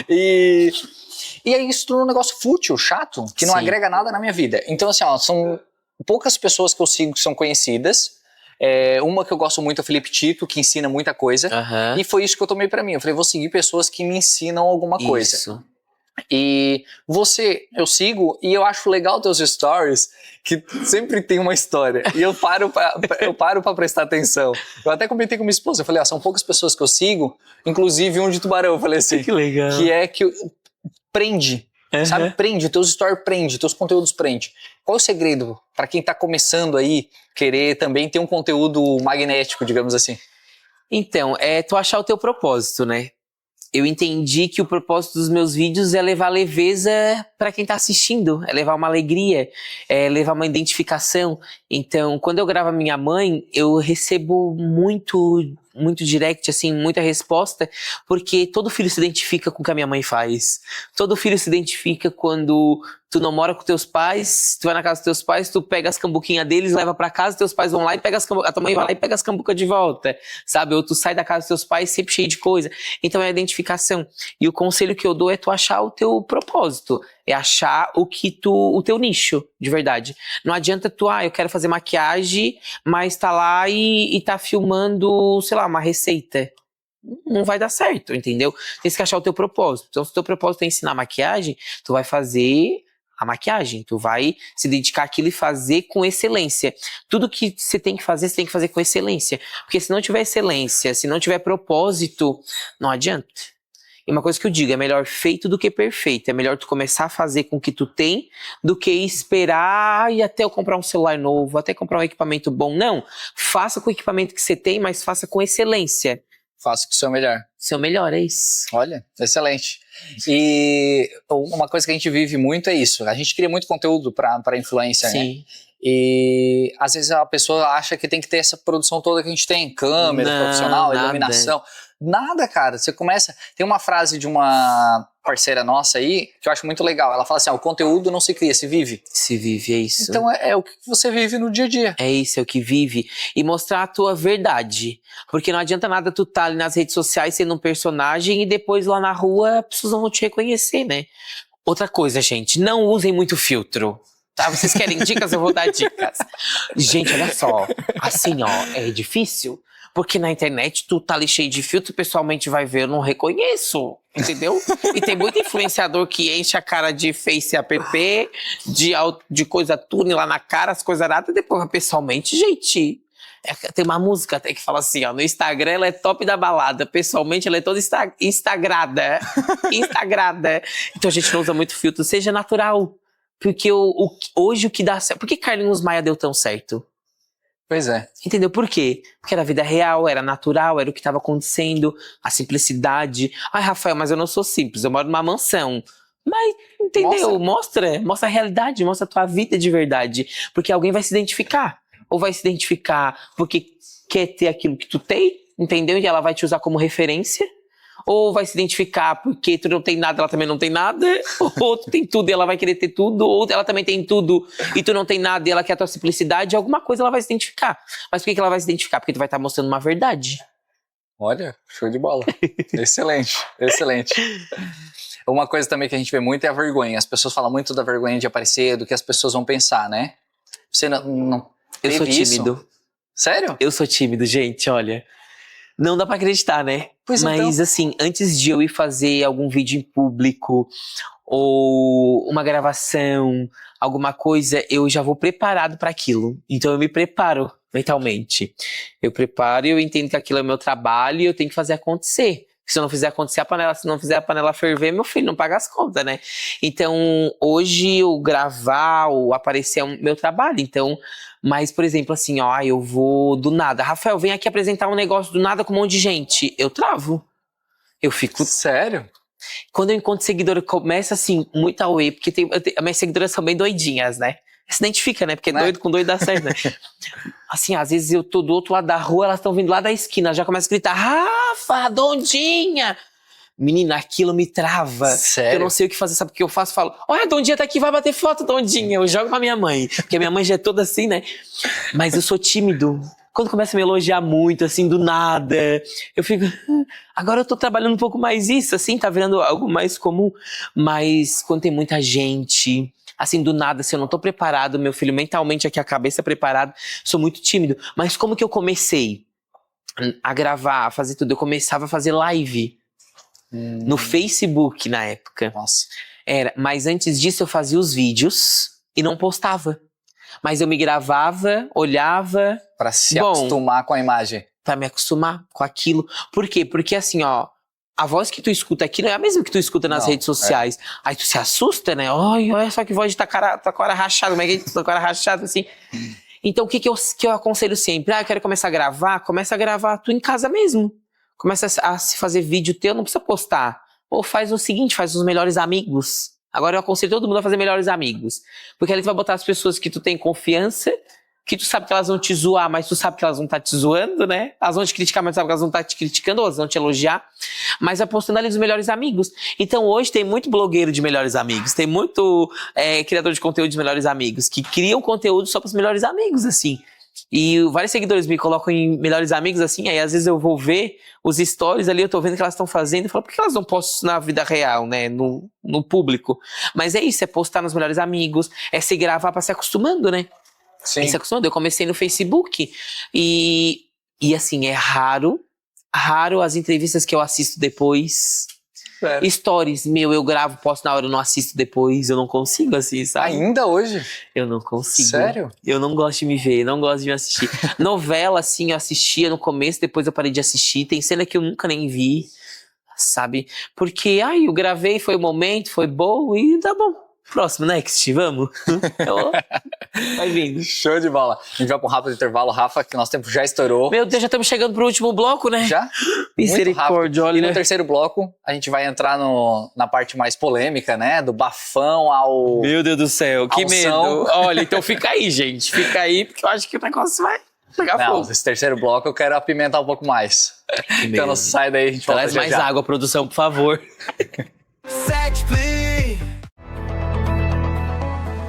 E aí isso tornou um negócio fútil, chato, que não agrega nada na minha vida. Então, assim, ó, são poucas pessoas que eu sigo que são conhecidas. Uma que eu gosto muito é o Felipe Tito, que ensina muita coisa. E foi isso que eu tomei pra mim. Eu falei, vou seguir pessoas que me ensinam alguma coisa. Isso. E eu sigo e eu acho legal teus stories, que sempre tem uma história. E eu paro pra prestar atenção. Eu até comentei com minha esposa, eu falei, são poucas pessoas que eu sigo, inclusive um de Tubarão, eu falei assim. Que legal. Que é que prende. Sabe, prende, teus stories prende, teus conteúdos prende. Qual é o segredo pra quem tá começando aí, querer também ter um conteúdo magnético, digamos assim? Então, tu achar o teu propósito, né? Eu entendi que o propósito dos meus vídeos é levar leveza pra quem tá assistindo, é levar uma alegria, é levar uma identificação. Então, quando eu gravo a minha mãe, eu recebo muito direct, assim, muita resposta, porque todo filho se identifica com o que a minha mãe faz. Todo filho se identifica quando tu não mora com teus pais, tu vai na casa dos teus pais, tu pega as cambuquinhas deles, leva pra casa, teus pais vão lá e pega as cambucas, a tua mãe vai lá e pega as cambucas de volta, sabe? Ou tu sai da casa dos teus pais sempre cheio de coisa. Então é a identificação. E o conselho que eu dou é tu achar o teu propósito, é achar o teu nicho, de verdade. Não adianta tu, eu quero fazer maquiagem, mas tá lá e tá filmando, sei lá, uma receita. Não vai dar certo, entendeu? Tem que achar o teu propósito. Então, se o teu propósito é ensinar maquiagem, tu vai fazer a maquiagem, tu vai se dedicar àquilo e fazer com excelência. Tudo que você tem que fazer com excelência. Porque se não tiver excelência, se não tiver propósito, não adianta. E uma coisa que eu digo, é melhor feito do que perfeito. É melhor tu começar a fazer com o que tu tem do que esperar e até eu comprar um celular novo, até comprar um equipamento bom. Não, faça com o equipamento que você tem, mas faça com excelência. Faça com o seu melhor. Seu melhor, é isso. Olha, excelente. E uma coisa que a gente vive muito é isso. A gente cria muito conteúdo para influencer, né? E às vezes a pessoa acha que tem que ter essa produção toda que a gente tem, câmera, profissional, iluminação. Nada, cara. Você começa... Tem uma frase de uma parceira nossa aí, que eu acho muito legal. Ela fala assim, o conteúdo não se cria, se vive. Se vive, é isso. Então é o que você vive no dia a dia. É isso, é o que vive. E mostrar a tua verdade. Porque não adianta nada tu tá ali nas redes sociais sendo um personagem e depois lá na rua as pessoas não vão te reconhecer, né? Outra coisa, gente, não usem muito filtro. Tá? Vocês querem dicas? Eu vou dar dicas. Gente, olha só. Assim, é difícil. Porque na internet tu tá ali cheio de filtro, pessoalmente vai ver, eu não reconheço, entendeu? E tem muito influenciador que enche a cara de face app, de coisa tudo lá na cara, as coisas nada, e depois pessoalmente, gente... Tem uma música até que fala assim, no Instagram ela é top da balada, pessoalmente ela é toda instagrada. Então a gente não usa muito filtro, seja natural. Porque hoje o que dá certo... Por que Carlinhos Maia deu tão certo? Pois é. Entendeu por quê? Porque era vida real, era natural, era o que estava acontecendo, a simplicidade. Ai, Rafael, mas eu não sou simples, eu moro numa mansão. Mas, entendeu? Mostra a realidade, mostra a tua vida de verdade. Porque alguém vai se identificar. Ou vai se identificar porque quer ter aquilo que tu tem, entendeu? E ela vai te usar como referência. Ou vai se identificar porque tu não tem nada, ela também não tem nada. Ou tu tem tudo e ela vai querer ter tudo. Ou ela também tem tudo e tu não tem nada e ela quer a tua simplicidade. Alguma coisa ela vai se identificar. Mas por que ela vai se identificar? Porque tu vai estar mostrando uma verdade. Olha, show de bola. Excelente, excelente. Uma coisa também que a gente vê muito é a vergonha. As pessoas falam muito da vergonha de aparecer, do que as pessoas vão pensar, né? Você não Eu sou teve tímido. isso? Sério? Eu sou tímido, gente, olha. Não dá pra acreditar, né? Pois Mas então. assim, antes de eu ir fazer algum vídeo em público ou uma gravação, alguma coisa, eu já vou preparado pra aquilo. Então eu me preparo mentalmente. Eu preparo e eu entendo que aquilo é meu trabalho e eu tenho que fazer acontecer. Se eu não fizer acontecer a panela, se não fizer a panela ferver, meu filho não paga as contas, né? Então, hoje o gravar, o aparecer é o meu trabalho. Então, mas, por exemplo, assim, ó, eu vou do nada. Rafael, vem aqui apresentar um negócio do nada com um monte de gente. Eu travo. Eu fico. Sério? Quando eu encontro seguidor, começa assim, muito away, porque as minhas seguidoras são bem doidinhas, né? Se identifica, né? Porque Né? doido com doido dá certo, né? Assim, às vezes eu tô do outro lado da rua, elas estão vindo lá da esquina, já começa a gritar, Rafa, Dondinha! Menina, aquilo me trava. Sério? Eu não sei o que fazer, sabe o que eu faço? Falo, olha, Dondinha tá aqui, vai bater foto, Dondinha. Eu jogo pra minha mãe, porque minha mãe já é toda assim, né? Mas eu sou tímido. Quando começa a me elogiar muito, assim, do nada, eu fico... Agora eu tô trabalhando um pouco mais isso, assim, tá virando algo mais comum. Mas quando tem muita gente... Assim, do nada, se eu não tô preparado, meu filho, mentalmente aqui, a cabeça preparada, sou muito tímido. Mas como que eu comecei a gravar, a fazer tudo? Eu começava a fazer live no Facebook na época. Nossa. Mas antes disso eu fazia os vídeos e não postava. Mas eu me gravava, olhava, Pra se Bom. acostumar com a imagem. pra me acostumar com aquilo. Por quê? Porque assim, ó, a voz que tu escuta aqui não é a mesma que tu escuta nas Não, redes sociais. Aí tu se assusta, né? Ai, olha só que voz de taquara rachada, como é que é taquara rachada, assim. Então, o que eu aconselho sempre? Eu quero começar a gravar, começa a gravar tu em casa mesmo. Começa a se fazer vídeo teu, não precisa postar. Ou faz o seguinte, faz os melhores amigos. Agora eu aconselho todo mundo a fazer melhores amigos. Porque ali tu vai botar as pessoas que tu tem confiança, que tu sabe que elas vão te zoar, mas tu sabe que elas vão estar te zoando, né? Elas vão te criticar, mas tu sabe que elas vão estar te criticando, ou elas vão te elogiar. Mas apostando ali nos melhores amigos. Então hoje tem muito blogueiro de melhores amigos, tem muito criador de conteúdo de melhores amigos, que criam conteúdo só para os melhores amigos, assim. E vários seguidores me colocam em melhores amigos, assim, aí às vezes eu vou ver os stories ali, eu tô vendo o que elas estão fazendo, e falo, por que elas não postam isso na vida real, né, no público? Mas é isso, é postar nos melhores amigos, é se gravar pra se acostumando, né? Sim. Se acostumando. Eu comecei no Facebook e assim, é raro as entrevistas que eu assisto depois. Sério. Stories, eu gravo, posto na hora, eu não assisto depois, eu não consigo assim, sabe? Ainda hoje? Eu não consigo. Sério? Eu não gosto de me ver, não gosto de me assistir. Novela, assim, eu assistia no começo, depois eu parei de assistir. Tem cena que eu nunca nem vi, sabe? Porque, eu gravei, foi o momento, foi bom e tá bom. Próximo, next, vamos? Vai vindo. Show de bola. A gente vai para um rápido intervalo, Rafa, que nosso tempo já estourou. Meu Deus, já estamos chegando pro último bloco, né? Já? Misericórdia, E no olha. terceiro bloco, a gente vai entrar na parte mais polêmica, né? Do bafão ao... Meu Deus do céu, que Alção. medo. Olha, então fica aí, gente. Fica aí, porque eu acho que o negócio vai pegar Não, fogo. esse terceiro bloco eu quero apimentar um pouco mais. Então não sai daí, a gente volta Traz já mais já. água, produção, por favor.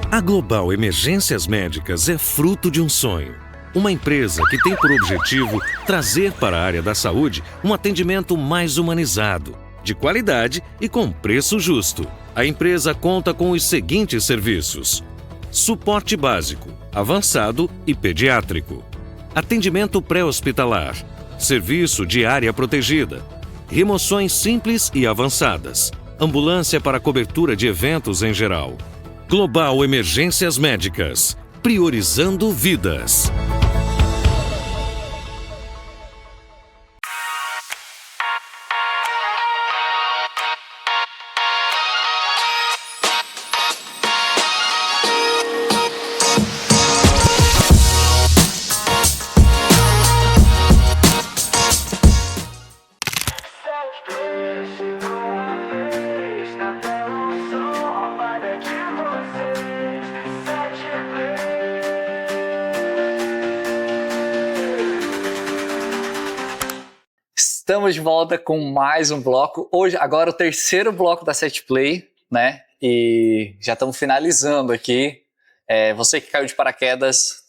A Global Emergências Médicas é fruto de um sonho. Uma empresa que tem por objetivo trazer para a área da saúde um atendimento mais humanizado, de qualidade e com preço justo. A empresa conta com os seguintes serviços: suporte básico, avançado e pediátrico, atendimento pré-hospitalar, serviço de área protegida, remoções simples e avançadas, ambulância para cobertura de eventos em geral. Global Emergências Médicas, priorizando vidas. Estamos de volta com mais um bloco. Hoje, agora o terceiro bloco da Set Play, né? E já estamos finalizando aqui. Você que caiu de paraquedas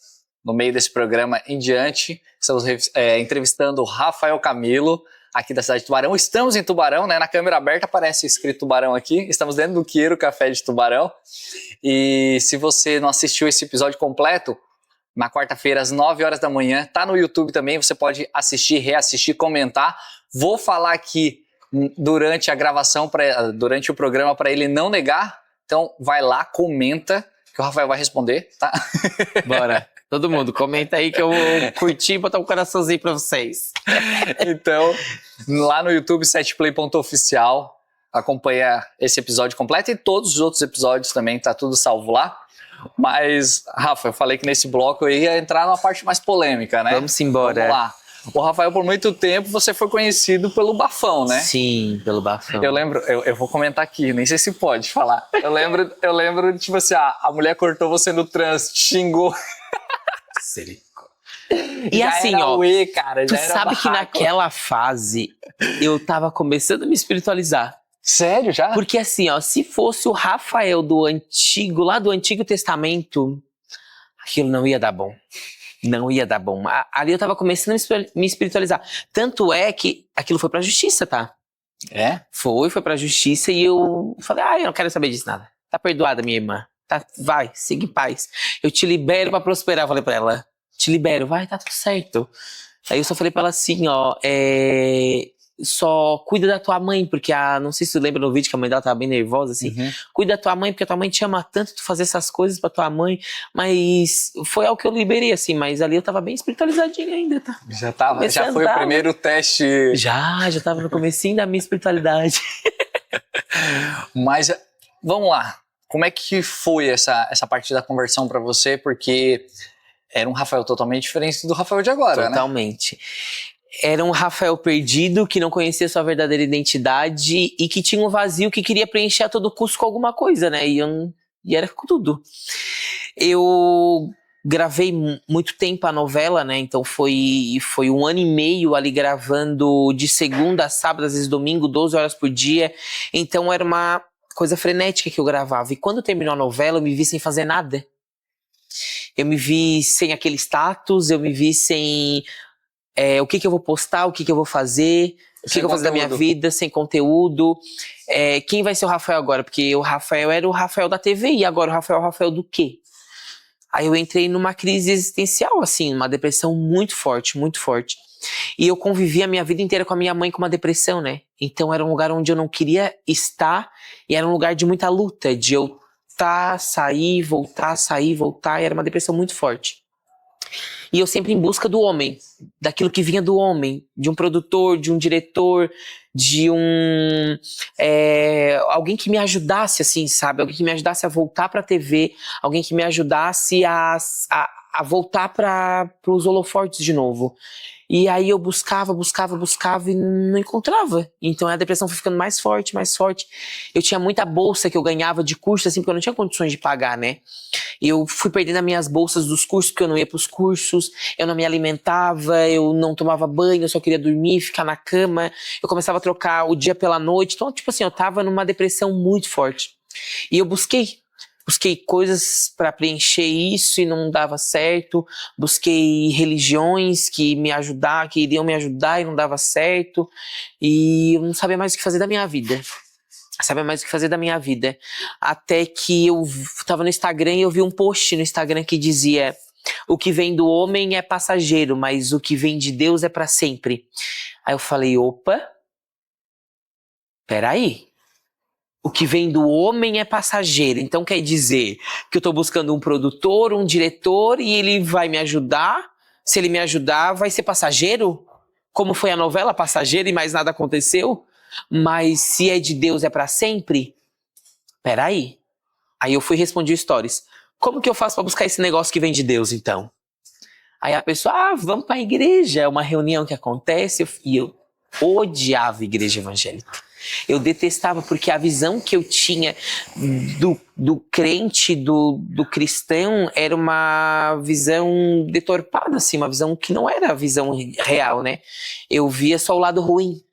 no meio desse programa em diante, estamos entrevistando o Rafael Camilo, aqui da cidade de Tubarão. Estamos em Tubarão, né? Na câmera aberta aparece escrito Tubarão aqui. Estamos dentro do Queiro Café de Tubarão. E se você não assistiu esse episódio completo, na quarta-feira, às 9 horas da manhã, tá no YouTube também, você pode assistir, reassistir, comentar. Vou falar aqui durante a gravação, durante o programa, para ele não negar. Então, vai lá, comenta, que o Rafael vai responder, tá? Bora. Todo mundo, comenta aí que eu curti e botar um coraçãozinho pra vocês. Então, lá no YouTube, setplay.oficial, acompanha esse episódio completo e todos os outros episódios também, tá tudo salvo lá. Mas, Rafa, eu falei que nesse bloco eu ia entrar numa parte mais polêmica, né? Vamos embora. Vamos lá. O Rafael, por muito tempo, você foi conhecido pelo bafão, né? Sim, pelo bafão. Eu lembro, eu vou comentar aqui, nem sei se pode falar. Eu lembro, tipo assim, a mulher cortou você no trânsito, xingou. E já assim, era ó, uê, cara, tu já era sabe que barraco. naquela fase eu tava começando a me espiritualizar. Sério, já? Porque assim, ó, se fosse o Rafael lá do Antigo Testamento, aquilo não ia dar bom. Não ia dar bom. Ali eu tava começando a me espiritualizar. Tanto é que aquilo foi pra justiça, tá? É? Foi pra justiça e eu falei, eu não quero saber disso nada. Tá perdoada, minha irmã. Tá, vai, siga em paz. Eu te libero pra prosperar, falei pra ela. Te libero, vai, tá tudo certo. Aí eu só falei pra ela assim, ó, só cuida da tua mãe, porque não sei se tu lembra no vídeo que a mãe dela tava bem nervosa, assim. Uhum. Cuida da tua mãe, porque a tua mãe te ama tanto, tu fazer essas coisas pra tua mãe. Mas foi algo que eu liberei, assim, mas ali eu tava bem espiritualizadinha ainda, tá? Já foi o primeiro teste. Já tava no comecinho da minha espiritualidade. Mas, vamos lá. Como é que foi essa parte da conversão pra você? Porque era um Rafael totalmente diferente do Rafael de agora, Totalmente. Era um Rafael perdido, que não conhecia sua verdadeira identidade e que tinha um vazio que queria preencher a todo custo com alguma coisa, né? E era com tudo. Eu gravei muito tempo a novela, né? Então foi 1 ano e meio ali gravando de segunda a sábado, às vezes domingo, 12 horas por dia. Então era uma coisa frenética que eu gravava. E quando terminou a novela, eu me vi sem fazer nada. Eu me vi sem aquele status, eu me vi sem o que eu vou postar, o que eu vou fazer, o que eu vou fazer da minha vida, sem conteúdo. Quem vai ser o Rafael agora? Porque o Rafael era o Rafael da TV e agora o Rafael é o Rafael do quê? Aí eu entrei numa crise existencial, assim, uma depressão muito forte, muito forte. E eu convivi a minha vida inteira com a minha mãe com uma depressão, né? Então era um lugar onde eu não queria estar e era um lugar de muita luta, de eu sair, voltar, e era uma depressão muito forte. E eu sempre em busca do homem, daquilo que vinha do homem, de um produtor, de um diretor, de alguém que me ajudasse, assim, sabe? Alguém que me ajudasse a voltar pra TV, alguém que me ajudasse a voltar para os holofortes de novo. E aí eu buscava e não encontrava. Então a depressão foi ficando mais forte. Eu tinha muita bolsa que eu ganhava de curso, assim, porque eu não tinha condições de pagar, né? Eu fui perdendo as minhas bolsas dos cursos, porque eu não ia pros cursos, eu não me alimentava, eu não tomava banho, eu só queria dormir, ficar na cama. Eu começava a trocar o dia pela noite. Então, tipo assim, eu tava numa depressão muito forte. E eu busquei coisas para preencher isso e não dava certo. Busquei religiões que iriam me ajudar e não dava certo. E eu não sabia mais o que fazer da minha vida. Até que eu tava no Instagram e eu vi um post no Instagram que dizia: o que vem do homem é passageiro, mas o que vem de Deus é para sempre. Aí eu falei, opa, peraí. O que vem do homem é passageiro. Então quer dizer que eu tô buscando um produtor, um diretor e ele vai me ajudar. Se ele me ajudar, vai ser passageiro? Como foi a novela, passageiro e mais nada aconteceu? Mas se é de Deus é pra sempre? Peraí. Aí eu fui e respondi stories. Como que eu faço pra buscar esse negócio que vem de Deus, então? Aí a pessoa, vamos pra igreja. É uma reunião que acontece. E eu odiava igreja evangélica. Eu detestava, porque a visão que eu tinha do crente, do cristão, era uma visão deturpada, assim, uma visão que não era a visão real, né? Eu via só o lado ruim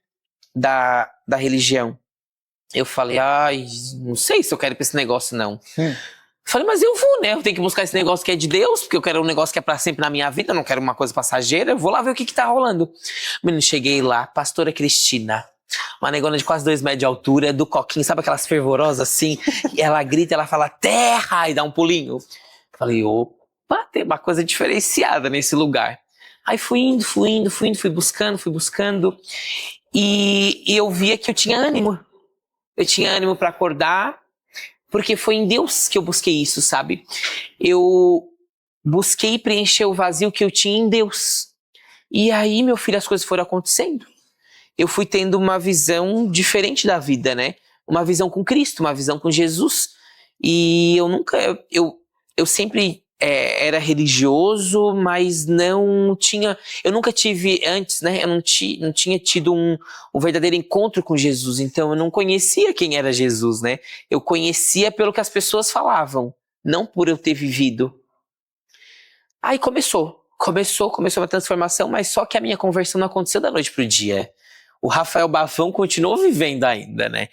da religião. Eu falei, ai, não sei se eu quero ir pra esse negócio, não. Falei, mas eu vou, né? Eu tenho que buscar esse negócio que é de Deus, porque eu quero um negócio que é pra sempre na minha vida, eu não quero uma coisa passageira. Eu vou lá ver o que tá rolando. Menino, cheguei lá, pastora Cristina, uma negona de quase 2 metros de altura, do coquinho, sabe aquelas fervorosas assim? E ela grita, ela fala, terra, e dá um pulinho. Falei, opa, tem uma coisa diferenciada nesse lugar. Aí fui indo, fui buscando. E eu via que eu tinha ânimo. Eu tinha ânimo pra acordar, porque foi em Deus que eu busquei isso, sabe? Eu busquei preencher o vazio que eu tinha em Deus. E aí, meu filho, as coisas foram acontecendo. Eu fui tendo uma visão diferente da vida, né? Uma visão com Cristo, uma visão com Jesus. E eu sempre era religioso, mas eu nunca tive antes, né? Eu não tinha tido um verdadeiro encontro com Jesus, então eu não conhecia quem era Jesus, né? Eu conhecia pelo que as pessoas falavam, não por eu ter vivido. Aí começou uma transformação, mas só que a minha conversão não aconteceu da noite pro dia. O Rafael Bafão continuou vivendo ainda, né?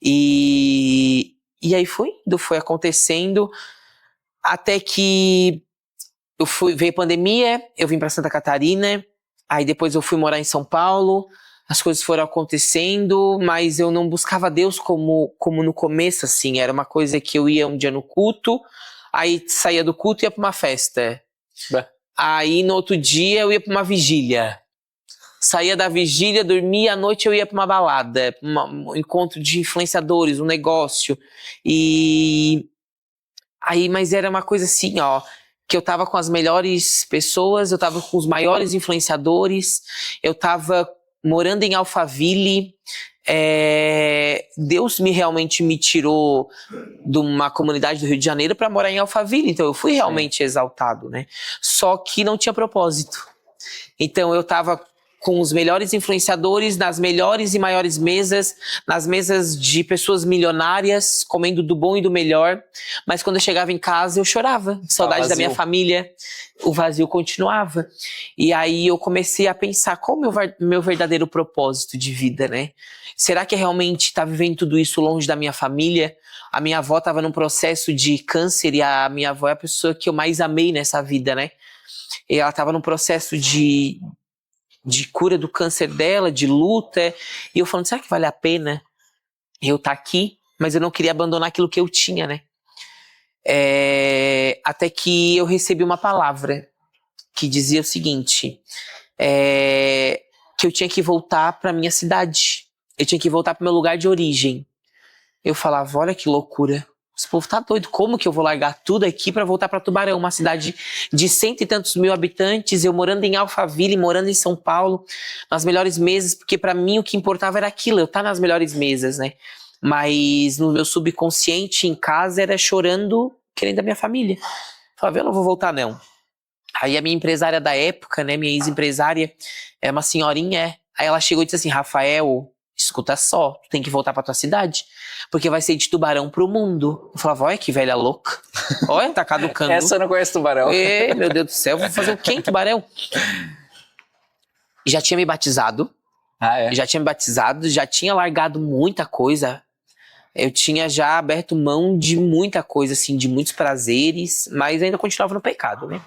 E aí foi acontecendo, até que veio a pandemia, eu vim para Santa Catarina, aí depois eu fui morar em São Paulo, as coisas foram acontecendo, mas eu não buscava Deus como no começo, assim, era uma coisa que eu ia um dia no culto, aí saía do culto e ia para uma festa. Aí no outro dia eu ia para uma vigília. Saía da vigília, dormia, à noite eu ia para uma balada, um encontro de influenciadores, um negócio. E aí, mas era uma coisa assim, ó, que eu tava com as melhores pessoas, eu tava com os maiores influenciadores, eu tava morando em Alphaville. Deus realmente me tirou de uma comunidade do Rio de Janeiro para morar em Alphaville, então eu fui realmente exaltado, né? Só que não tinha propósito. Então eu tava com os melhores influenciadores, nas melhores e maiores mesas, nas mesas de pessoas milionárias, comendo do bom e do melhor. Mas quando eu chegava em casa, eu chorava, de saudade da minha família. O vazio continuava. E aí eu comecei a pensar, qual é o meu verdadeiro propósito de vida, né? Será que é realmente estar vivendo tudo isso longe da minha família? A minha avó estava num processo de câncer, e a minha avó é a pessoa que eu mais amei nessa vida, né? E ela estava num processo de cura do câncer dela, de luta, e eu falando, será que vale a pena eu estar aqui? Mas eu não queria abandonar aquilo que eu tinha, né? Até que eu recebi uma palavra que dizia o seguinte, que eu tinha que voltar para minha cidade, eu tinha que voltar para meu lugar de origem. Eu falava, olha que loucura, esse povo tá doido, como que eu vou largar tudo aqui pra voltar pra Tubarão, uma cidade de 100 e tantos mil habitantes, eu morando em Alphaville, morando em São Paulo, nas melhores mesas, porque pra mim o que importava era aquilo, eu estar nas melhores mesas, né? Mas no meu subconsciente, em casa, era chorando, querendo a minha família. Falava, eu não vou voltar não. Aí a minha empresária da época, né, minha ex-empresária, é uma senhorinha, aí ela chegou e disse assim, Rafael, escuta só, tu tem que voltar pra tua cidade, porque vai ser de Tubarão pro mundo. Eu falava, olha que velha louca, olha, tá caducando. Essa eu não conheço Tubarão. Meu Deus do céu, vou fazer o quê em Tubarão? Já tinha me batizado, já tinha largado muita coisa, eu tinha já aberto mão de muita coisa, assim, de muitos prazeres, mas ainda continuava no pecado, né?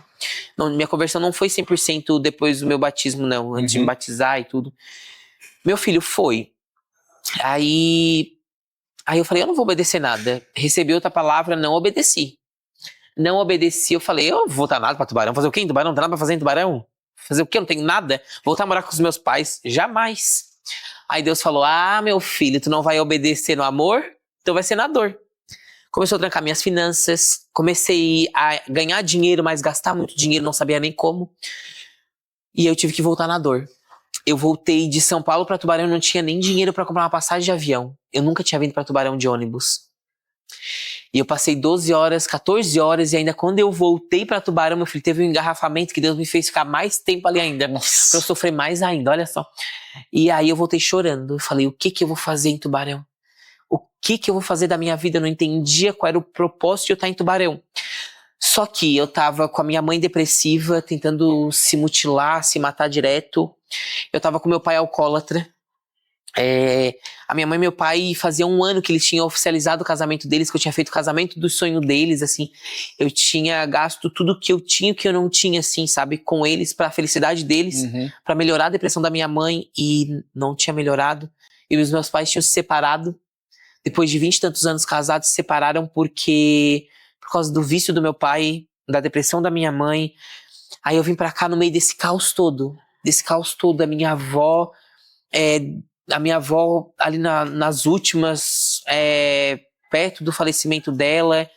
Não, minha conversão não foi 100% depois do meu batismo, não, antes de me batizar e tudo. Meu filho foi. Aí eu falei, eu não vou obedecer nada. Recebi outra palavra, não obedeci. Não obedeci, eu falei, eu vou voltar nada pra Tubarão. Fazer o quê em Tubarão? Não tem nada pra fazer em Tubarão? Fazer o quê? Eu não tenho nada? Voltar a morar com os meus pais? Jamais. Aí Deus falou, meu filho, tu não vai obedecer no amor? Então vai ser na dor. Começou a trancar minhas finanças. Comecei a ganhar dinheiro, mas gastar muito dinheiro, não sabia nem como. E eu tive que voltar na dor. Eu voltei de São Paulo pra Tubarão, não tinha nem dinheiro pra comprar uma passagem de avião. Eu nunca tinha vindo pra Tubarão de ônibus. E eu passei 12 horas, 14 horas, e ainda quando eu voltei pra Tubarão, meu filho, teve um engarrafamento que Deus me fez ficar mais tempo ali ainda. Pra eu sofrer mais ainda, olha só. E aí eu voltei chorando. Eu falei, o que que eu vou fazer em Tubarão? O que que eu vou fazer da minha vida? Eu não entendia qual era o propósito de eu estar em Tubarão. Só que eu tava com a minha mãe depressiva, tentando se mutilar, se matar direto. Eu tava com meu pai alcoólatra. A minha mãe e meu pai fazia 1 ano que eles tinham oficializado o casamento deles, que eu tinha feito o casamento do sonho deles, assim. Eu tinha gasto tudo que eu tinha e que eu não tinha, assim, sabe? Com eles, pra felicidade deles, pra melhorar a depressão da minha mãe, e não tinha melhorado. E os meus pais tinham se separado. Depois de 20 e tantos anos casados, se separaram por causa do vício do meu pai, da depressão da minha mãe. Aí eu vim pra cá no meio desse caos todo. A minha avó... a minha avó ali nas últimas, perto do falecimento dela,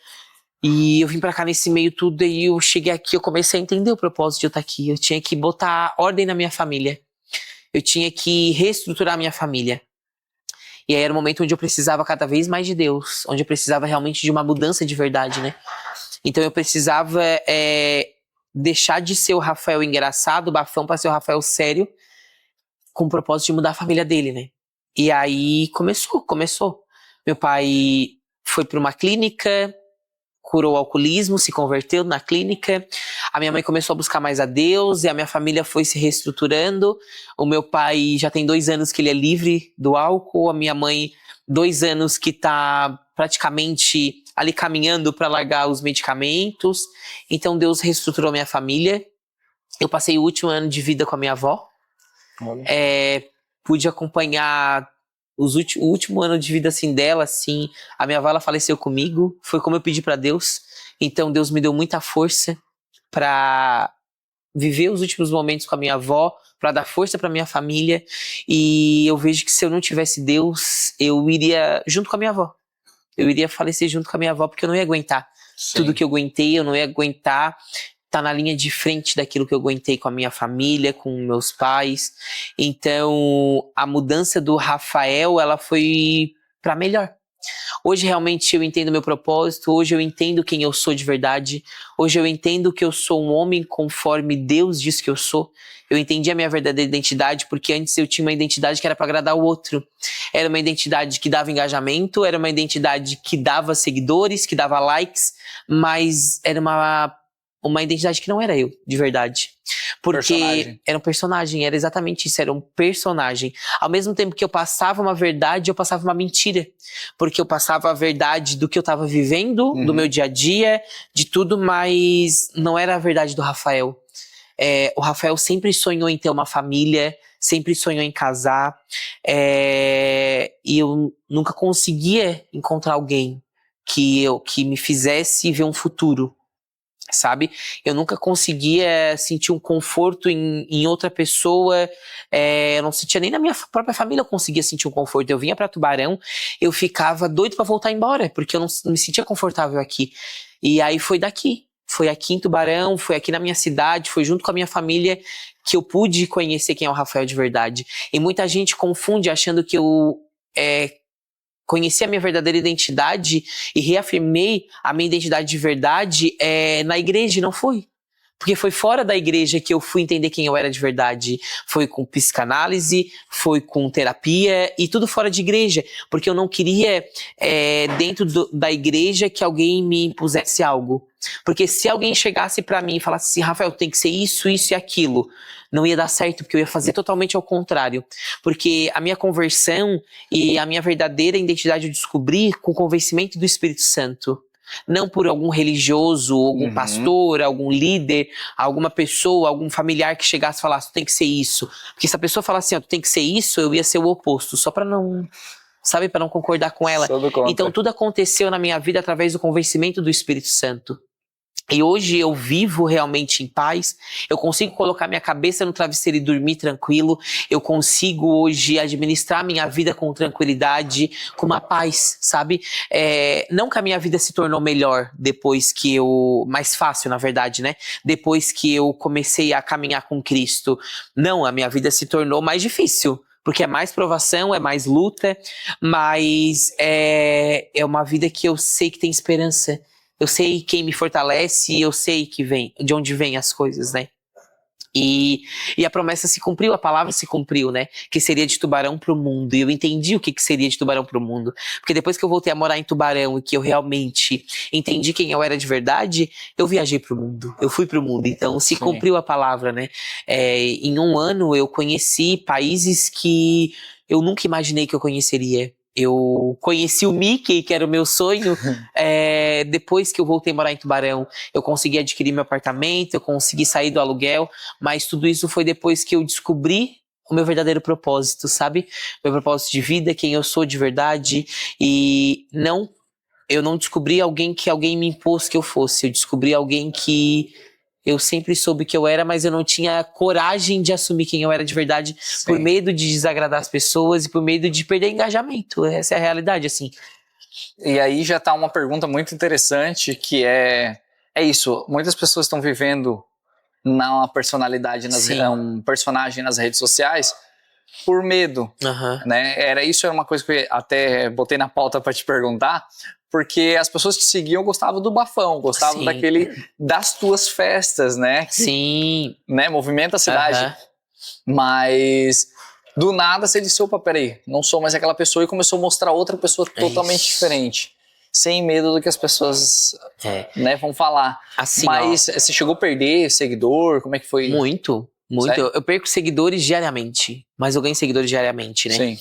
e eu vim pra cá nesse meio tudo, e eu cheguei aqui, eu comecei a entender o propósito de eu estar aqui. Eu tinha que botar ordem na minha família, eu tinha que reestruturar a minha família. E aí era o momento onde eu precisava cada vez mais de Deus, onde eu precisava realmente de uma mudança de verdade, né? Então eu precisava deixar de ser o Rafael engraçado, o bafão, pra ser o Rafael sério, com o propósito de mudar a família dele, né? E aí começou. Meu pai foi para uma clínica, curou o alcoolismo, se converteu na clínica. A minha mãe começou a buscar mais a Deus e a minha família foi se reestruturando. O meu pai já tem 2 anos que ele é livre do álcool. A minha mãe, 2 anos que tá praticamente ali caminhando para largar os medicamentos. Então Deus reestruturou minha família. Eu passei o último ano de vida com a minha avó. Pude acompanhar o último ano de vida assim dela, assim. A minha avó, ela faleceu comigo, foi como eu pedi pra Deus. Então Deus me deu muita força pra viver os últimos momentos com a minha avó, pra dar força pra minha família. E eu vejo que se eu não tivesse Deus, eu iria junto com a minha avó. Eu iria falecer junto com a minha avó, porque eu não ia aguentar tudo que eu aguentei, eu não ia aguentar tá na linha de frente daquilo que eu aguentei com a minha família, com meus pais. Então, a mudança do Rafael, ela foi pra melhor. Hoje, realmente, eu entendo meu propósito. Hoje, eu entendo quem eu sou de verdade. Hoje, eu entendo que eu sou um homem conforme Deus diz que eu sou. Eu entendi a minha verdadeira identidade, porque antes eu tinha uma identidade que era pra agradar o outro. Era uma identidade que dava engajamento, era uma identidade que dava seguidores, que dava likes, mas era uma identidade que não era eu, de verdade. Porque era um personagem, era exatamente isso, era um personagem. Ao mesmo tempo que eu passava uma verdade, eu passava uma mentira. Porque eu passava a verdade do que eu tava vivendo, do meu dia a dia, de tudo, mas não era a verdade do Rafael. O Rafael sempre sonhou em ter uma família, sempre sonhou em casar, e eu nunca conseguia encontrar alguém que me fizesse ver um futuro. Sabe? Eu nunca conseguia sentir um conforto em outra pessoa. Eu não sentia nem na minha própria família eu conseguia sentir um conforto. Eu vinha pra Tubarão, eu ficava doido pra voltar embora, porque eu não me sentia confortável aqui. E aí foi aqui em Tubarão, foi aqui na minha cidade, foi junto com a minha família que eu pude conhecer quem é o Rafael de verdade. E muita gente confunde achando que eu conheci a minha verdadeira identidade e reafirmei a minha identidade de verdade na igreja, e não foi. Porque foi fora da igreja que eu fui entender quem eu era de verdade. Foi com psicanálise, foi com terapia e tudo fora de igreja. Porque eu não queria, dentro da igreja, que alguém me impusesse algo. Porque se alguém chegasse pra mim e falasse assim, Rafael, tem que ser isso, isso e aquilo, não ia dar certo, porque eu ia fazer totalmente ao contrário. Porque a minha conversão e a minha verdadeira identidade eu descobri com o convencimento do Espírito Santo. Não por algum religioso, algum pastor, algum líder, alguma pessoa, algum familiar que chegasse e falasse, tu tem que ser isso. Porque se a pessoa falasse assim, tu tem que ser isso, eu ia ser o oposto, só pra não, sabe, pra não concordar com ela. Então tudo aconteceu na minha vida através do convencimento do Espírito Santo. E hoje eu vivo realmente em paz, eu consigo colocar minha cabeça no travesseiro e dormir tranquilo, eu consigo hoje administrar minha vida com tranquilidade, com uma paz, sabe? Não que a minha vida se tornou melhor depois que mais fácil na verdade, né? Depois que eu comecei a caminhar com Cristo. Não, a minha vida se tornou mais difícil. Porque é mais provação, é mais luta, mas é uma vida que eu sei que tem esperança. Eu sei quem me fortalece e eu sei de onde vem as coisas, né? E a promessa se cumpriu, a palavra se cumpriu, né? Que seria de Tubarão pro mundo. E eu entendi o que seria de Tubarão pro mundo. Porque depois que eu voltei a morar em Tubarão e que eu realmente entendi quem eu era de verdade, eu viajei pro mundo. Eu fui pro mundo. Então se cumpriu a palavra, né? Em um ano eu conheci países que eu nunca imaginei que eu conheceria. Eu conheci o Mickey, que era o meu sonho, depois que eu voltei a morar em Tubarão. Eu consegui adquirir meu apartamento, eu consegui sair do aluguel, mas tudo isso foi depois que eu descobri o meu verdadeiro propósito, sabe? Meu propósito de vida, quem eu sou de verdade. E eu não descobri alguém que alguém me impôs que eu fosse. Eu descobri alguém que eu sempre soube que eu era, mas eu não tinha coragem de assumir quem eu era de verdade. Sim. Por medo de desagradar as pessoas e por medo de perder engajamento. Essa é a realidade, assim. E aí já tá uma pergunta muito interessante, que é isso. Muitas pessoas estão vivendo uma personalidade, um personagem nas redes sociais por medo, né? Era uma coisa que eu até botei na pauta para te perguntar, porque as pessoas que seguiam gostavam do bafão, gostavam das tuas festas, né? Sim. Né? Movimenta a cidade. Mas do nada você disse, opa, peraí, não sou mais aquela pessoa, e começou a mostrar outra pessoa totalmente diferente. Sem medo do que as pessoas vão falar. Assim, mas você chegou a perder seguidor? Como é que foi? Muito. Sério? Eu perco seguidores diariamente, mas eu ganho seguidores diariamente, né? Sim.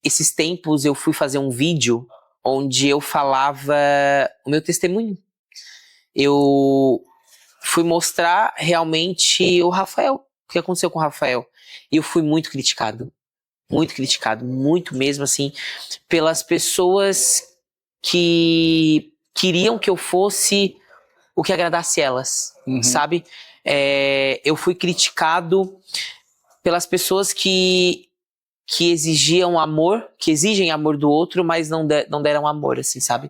Esses tempos eu fui fazer um vídeo onde eu falava o meu testemunho. Eu fui mostrar realmente o Rafael, o que aconteceu com o Rafael. E eu fui muito criticado, muito mesmo, assim, pelas pessoas que queriam que eu fosse o que agradasse elas, sabe? Eu fui criticado pelas pessoas que exigiam amor, que exigem amor do outro, mas não deram amor, assim, sabe?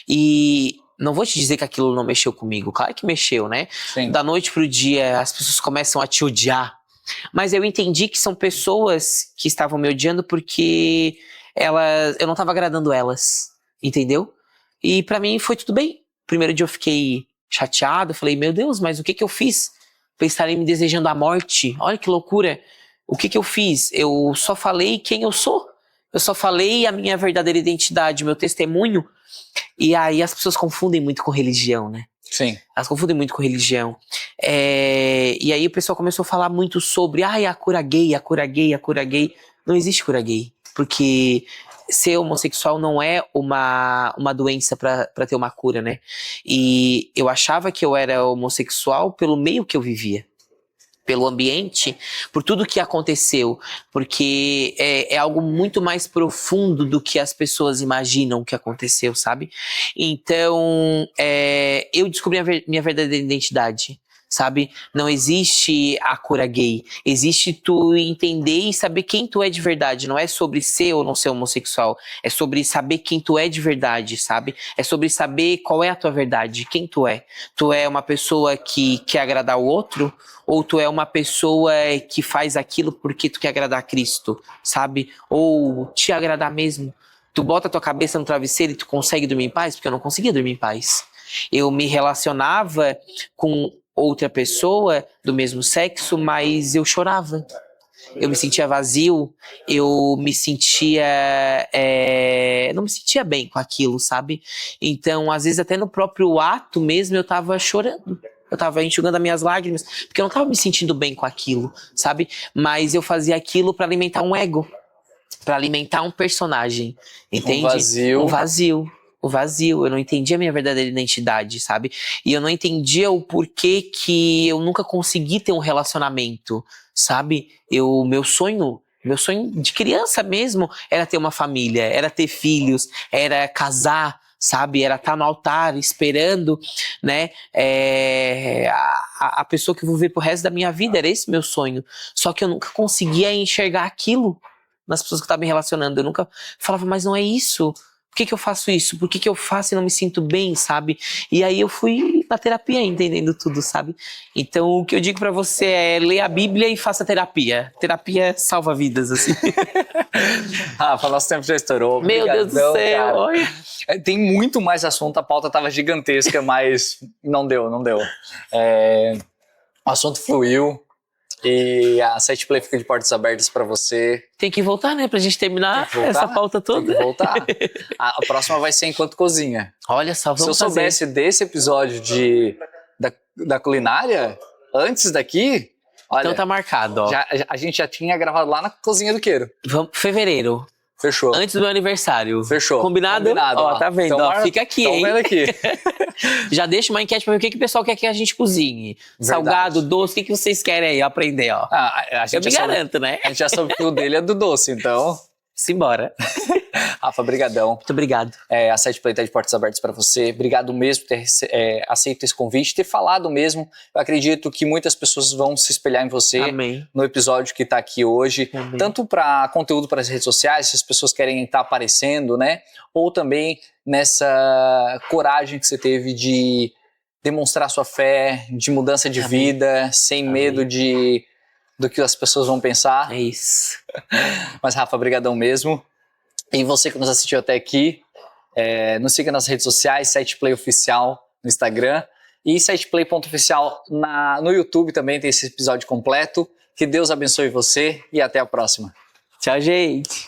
E não vou te dizer que aquilo não mexeu comigo, claro que mexeu, né? Sim. Da noite pro dia, as pessoas começam a te odiar. Mas eu entendi que são pessoas que estavam me odiando porque eu não estava agradando elas, entendeu? E pra mim foi tudo bem. Primeiro dia eu fiquei chateado, falei, meu Deus, mas o que eu fiz pra estarem me desejando a morte? Olha que loucura. O que eu fiz? Eu só falei quem eu sou. Eu só falei a minha verdadeira identidade, meu testemunho. E aí as pessoas confundem muito com religião, né? Sim. Elas confundem muito com religião. E aí o pessoal começou a falar muito sobre a cura gay, a cura gay, a cura gay. Não existe cura gay. Porque ser homossexual não é uma doença pra ter uma cura, né? E eu achava que eu era homossexual pelo meio que eu vivia. Pelo ambiente, por tudo que aconteceu, porque é algo muito mais profundo do que as pessoas imaginam que aconteceu, sabe? Então, eu descobri a minha verdadeira identidade, sabe? Não existe a cura gay, existe tu entender e saber quem tu é de verdade, não é sobre ser ou não ser homossexual, é sobre saber quem tu é de verdade, sabe? É sobre saber qual é a tua verdade, quem tu é. Tu é uma pessoa que quer agradar o outro, ou tu é uma pessoa que faz aquilo porque tu quer agradar a Cristo, sabe? Ou te agradar mesmo. Tu bota a tua cabeça no travesseiro e tu consegue dormir em paz? Porque eu não conseguia dormir em paz. Eu me relacionava com outra pessoa do mesmo sexo, mas eu chorava. Eu me sentia vazio, eu me sentia... não me sentia bem com aquilo, sabe? Então, às vezes, até no próprio ato mesmo, eu tava chorando. Eu tava enxugando as minhas lágrimas, porque eu não tava me sentindo bem com aquilo, sabe? Mas eu fazia aquilo pra alimentar um ego, pra alimentar um personagem, entende? Um vazio. O vazio, eu não entendia a minha verdadeira identidade, sabe? E eu não entendia o porquê que eu nunca consegui ter um relacionamento, sabe? Meu sonho de criança mesmo era ter uma família, era ter filhos, era casar, sabe? Era estar no altar esperando, né? A pessoa que eu vou ver pro resto da minha vida, era esse meu sonho. Só que eu nunca conseguia enxergar aquilo nas pessoas que eu estava me relacionando. Eu nunca falava, mas não é isso. Por que eu faço isso? Por que eu faço e não me sinto bem, sabe? E aí eu fui na terapia entendendo tudo, sabe? Então o que eu digo pra você é ler a Bíblia e faça terapia. Terapia salva vidas, assim. Rafa, nosso tempo já estourou. Meu Deus do céu, olha. Tem muito mais assunto, a pauta tava gigantesca, mas não deu. O assunto fluiu e a 7play fica de portas abertas para você. Tem que voltar, né? Pra gente terminar essa pauta toda. Tem que voltar. A próxima vai ser Enquanto Cozinha. Olha só, vamos Se eu fazer. soubesse desse episódio da culinária, antes daqui, olha, Então tá marcado, ó. a gente já tinha gravado lá na Cozinha do Queiro. Vamos, fevereiro, Fechou. antes do meu aniversário. Fechou. Combinado? Ó, tá vendo? Então, Ó, fica aqui, hein? vendo aqui. Já deixa uma enquete pra ver o que o pessoal quer que a gente cozinhe. Verdade. Salgado, doce, o que vocês querem aí aprender, ó? A Eu gente me já sabe, garanto, né? a gente já sabe que o dele é do doce, então... Simbora. Rafa, brigadão. Muito obrigado. A 7play tá de portas abertas para você. Obrigado mesmo por ter aceito esse convite, ter falado mesmo. Eu acredito que muitas pessoas vão se espelhar em você Amém. no episódio que tá aqui hoje. Amém. Tanto para conteúdo para as redes sociais, se as pessoas querem estar aparecendo, né? Ou também nessa coragem que você teve de demonstrar sua fé, de mudança de Amém. vida, sem Amém. medo do que as pessoas vão pensar. É isso. Mas, Rafa, brigadão mesmo. E você que nos assistiu até aqui, nos siga nas redes sociais, 7play Oficial no Instagram e 7play.oficial no YouTube também tem esse episódio completo. Que Deus abençoe você e até a próxima. Tchau, gente.